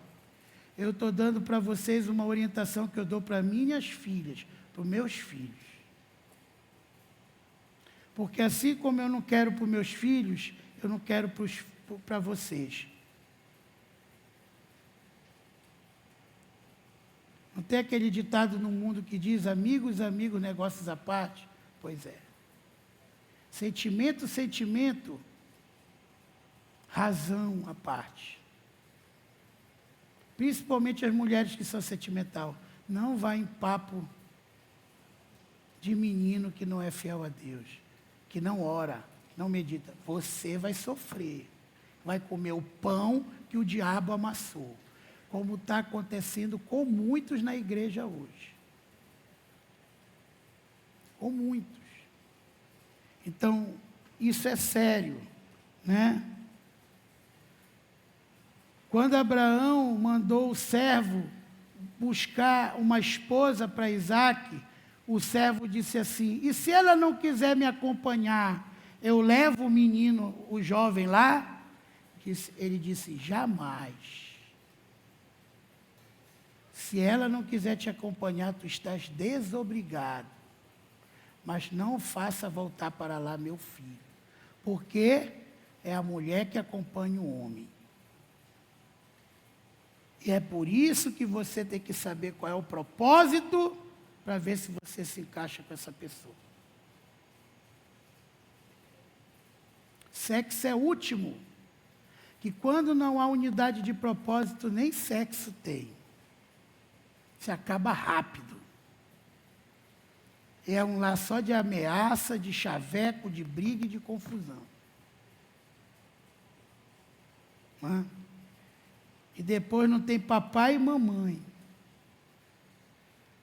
Eu estou dando para vocês uma orientação que eu dou para minhas filhas, para os meus filhos. Porque assim como eu não quero para os meus filhos, eu não quero para vocês. Não tem aquele ditado no mundo que diz, amigos, amigos, negócios à parte? Pois é. Sentimento, sentimento, razão à parte. principalmente as mulheres que são sentimental, não vá em papo de menino que não é fiel a Deus, que não ora, não medita. Você vai sofrer, vai comer o pão que o diabo amassou, como está acontecendo com muitos na igreja hoje. Com muitos. Então, isso é sério, né? Quando Abraão mandou o servo buscar uma esposa para Isaque, o servo disse assim: e se ela não quiser me acompanhar, eu levo o menino, o jovem lá? Ele disse: jamais. Se ela não quiser te acompanhar, tu estás desobrigado. Mas não faça voltar para lá meu filho, porque é a mulher que acompanha o homem. E é por isso que você tem que saber qual é o propósito, para ver se você se encaixa com essa pessoa. Sexo é último, que quando não há unidade de propósito, nem sexo tem. Se acaba rápido. É um lar só de ameaça, de chaveco, de briga e de confusão. Não é? E depois não tem papai e mamãe.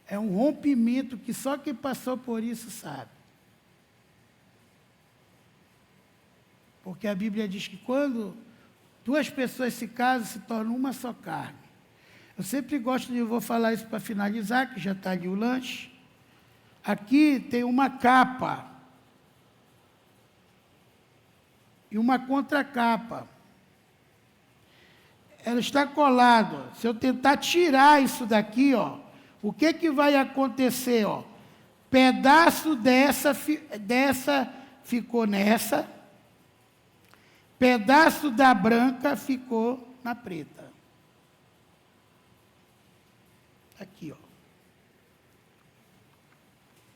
É um rompimento que só quem passou por isso sabe. Porque a Bíblia diz que quando duas pessoas se casam, se tornam uma só carne. Eu sempre gosto eu vou falar isso para finalizar, que já está ali o lanche. Aqui tem uma capa e uma contracapa. Ela está colada. Se eu tentar tirar isso daqui, ó, o que que vai acontecer, ó? Pedaço dessa ficou nessa, pedaço da branca ficou na preta. Aqui, ó.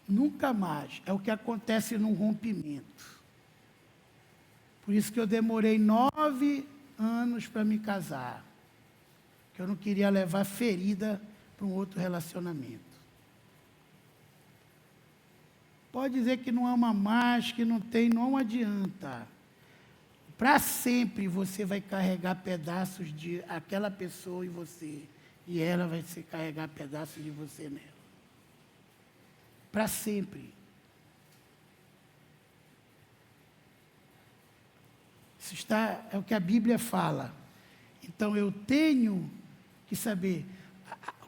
Nunca mais. É o que acontece num rompimento. Por isso que eu demorei 9 anos para me casar. Que eu não queria levar ferida para um outro relacionamento. Pode dizer que não ama mais, que não tem, não adianta. Para sempre você vai carregar pedaços de aquela pessoa em você. E ela vai se carregar pedaços de você nela. Para sempre. Isso é o que a Bíblia fala. Então eu tenho que saber.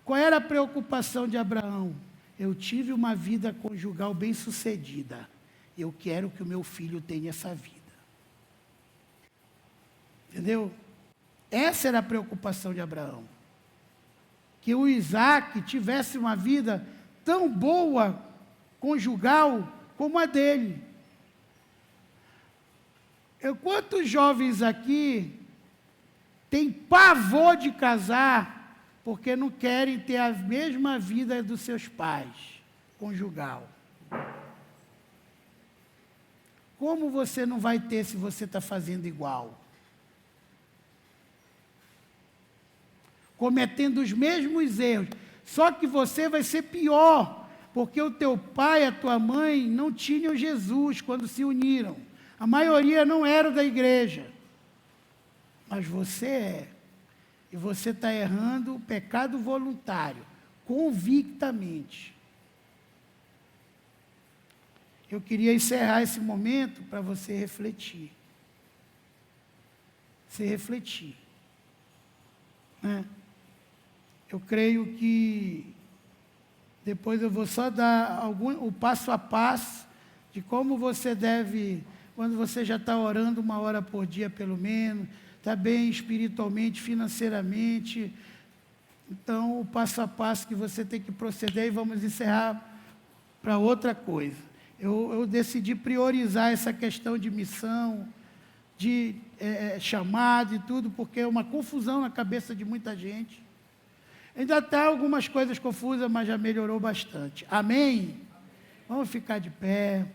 Qual era a preocupação de Abraão? Eu tive uma vida conjugal bem-sucedida. Eu quero que o meu filho tenha essa vida. Entendeu? Essa era a preocupação de Abraão. Que o Isaque tivesse uma vida tão boa, conjugal, como a dele. Quantos jovens aqui têm pavor de casar porque não querem ter a mesma vida dos seus pais, conjugal? Como você não vai ter se você está fazendo igual? Cometendo os mesmos erros. Só que você vai ser pior, porque o teu pai e a tua mãe não tinham Jesus quando se uniram. A maioria não era da igreja. Mas você é. E você está errando o pecado voluntário, convictamente. Eu queria encerrar esse momento para você refletir. Você refletir. Né? Eu creio que depois eu vou só dar o passo a passo de como você deve, quando você já está orando 1 hora por dia pelo menos, está bem espiritualmente, financeiramente. Então, o passo a passo que você tem que proceder, e vamos encerrar para outra coisa. Eu decidi priorizar essa questão de missão, de chamado e tudo, porque é uma confusão na cabeça de muita gente. Ainda está algumas coisas confusas, mas já melhorou bastante. Amém? Vamos ficar de pé.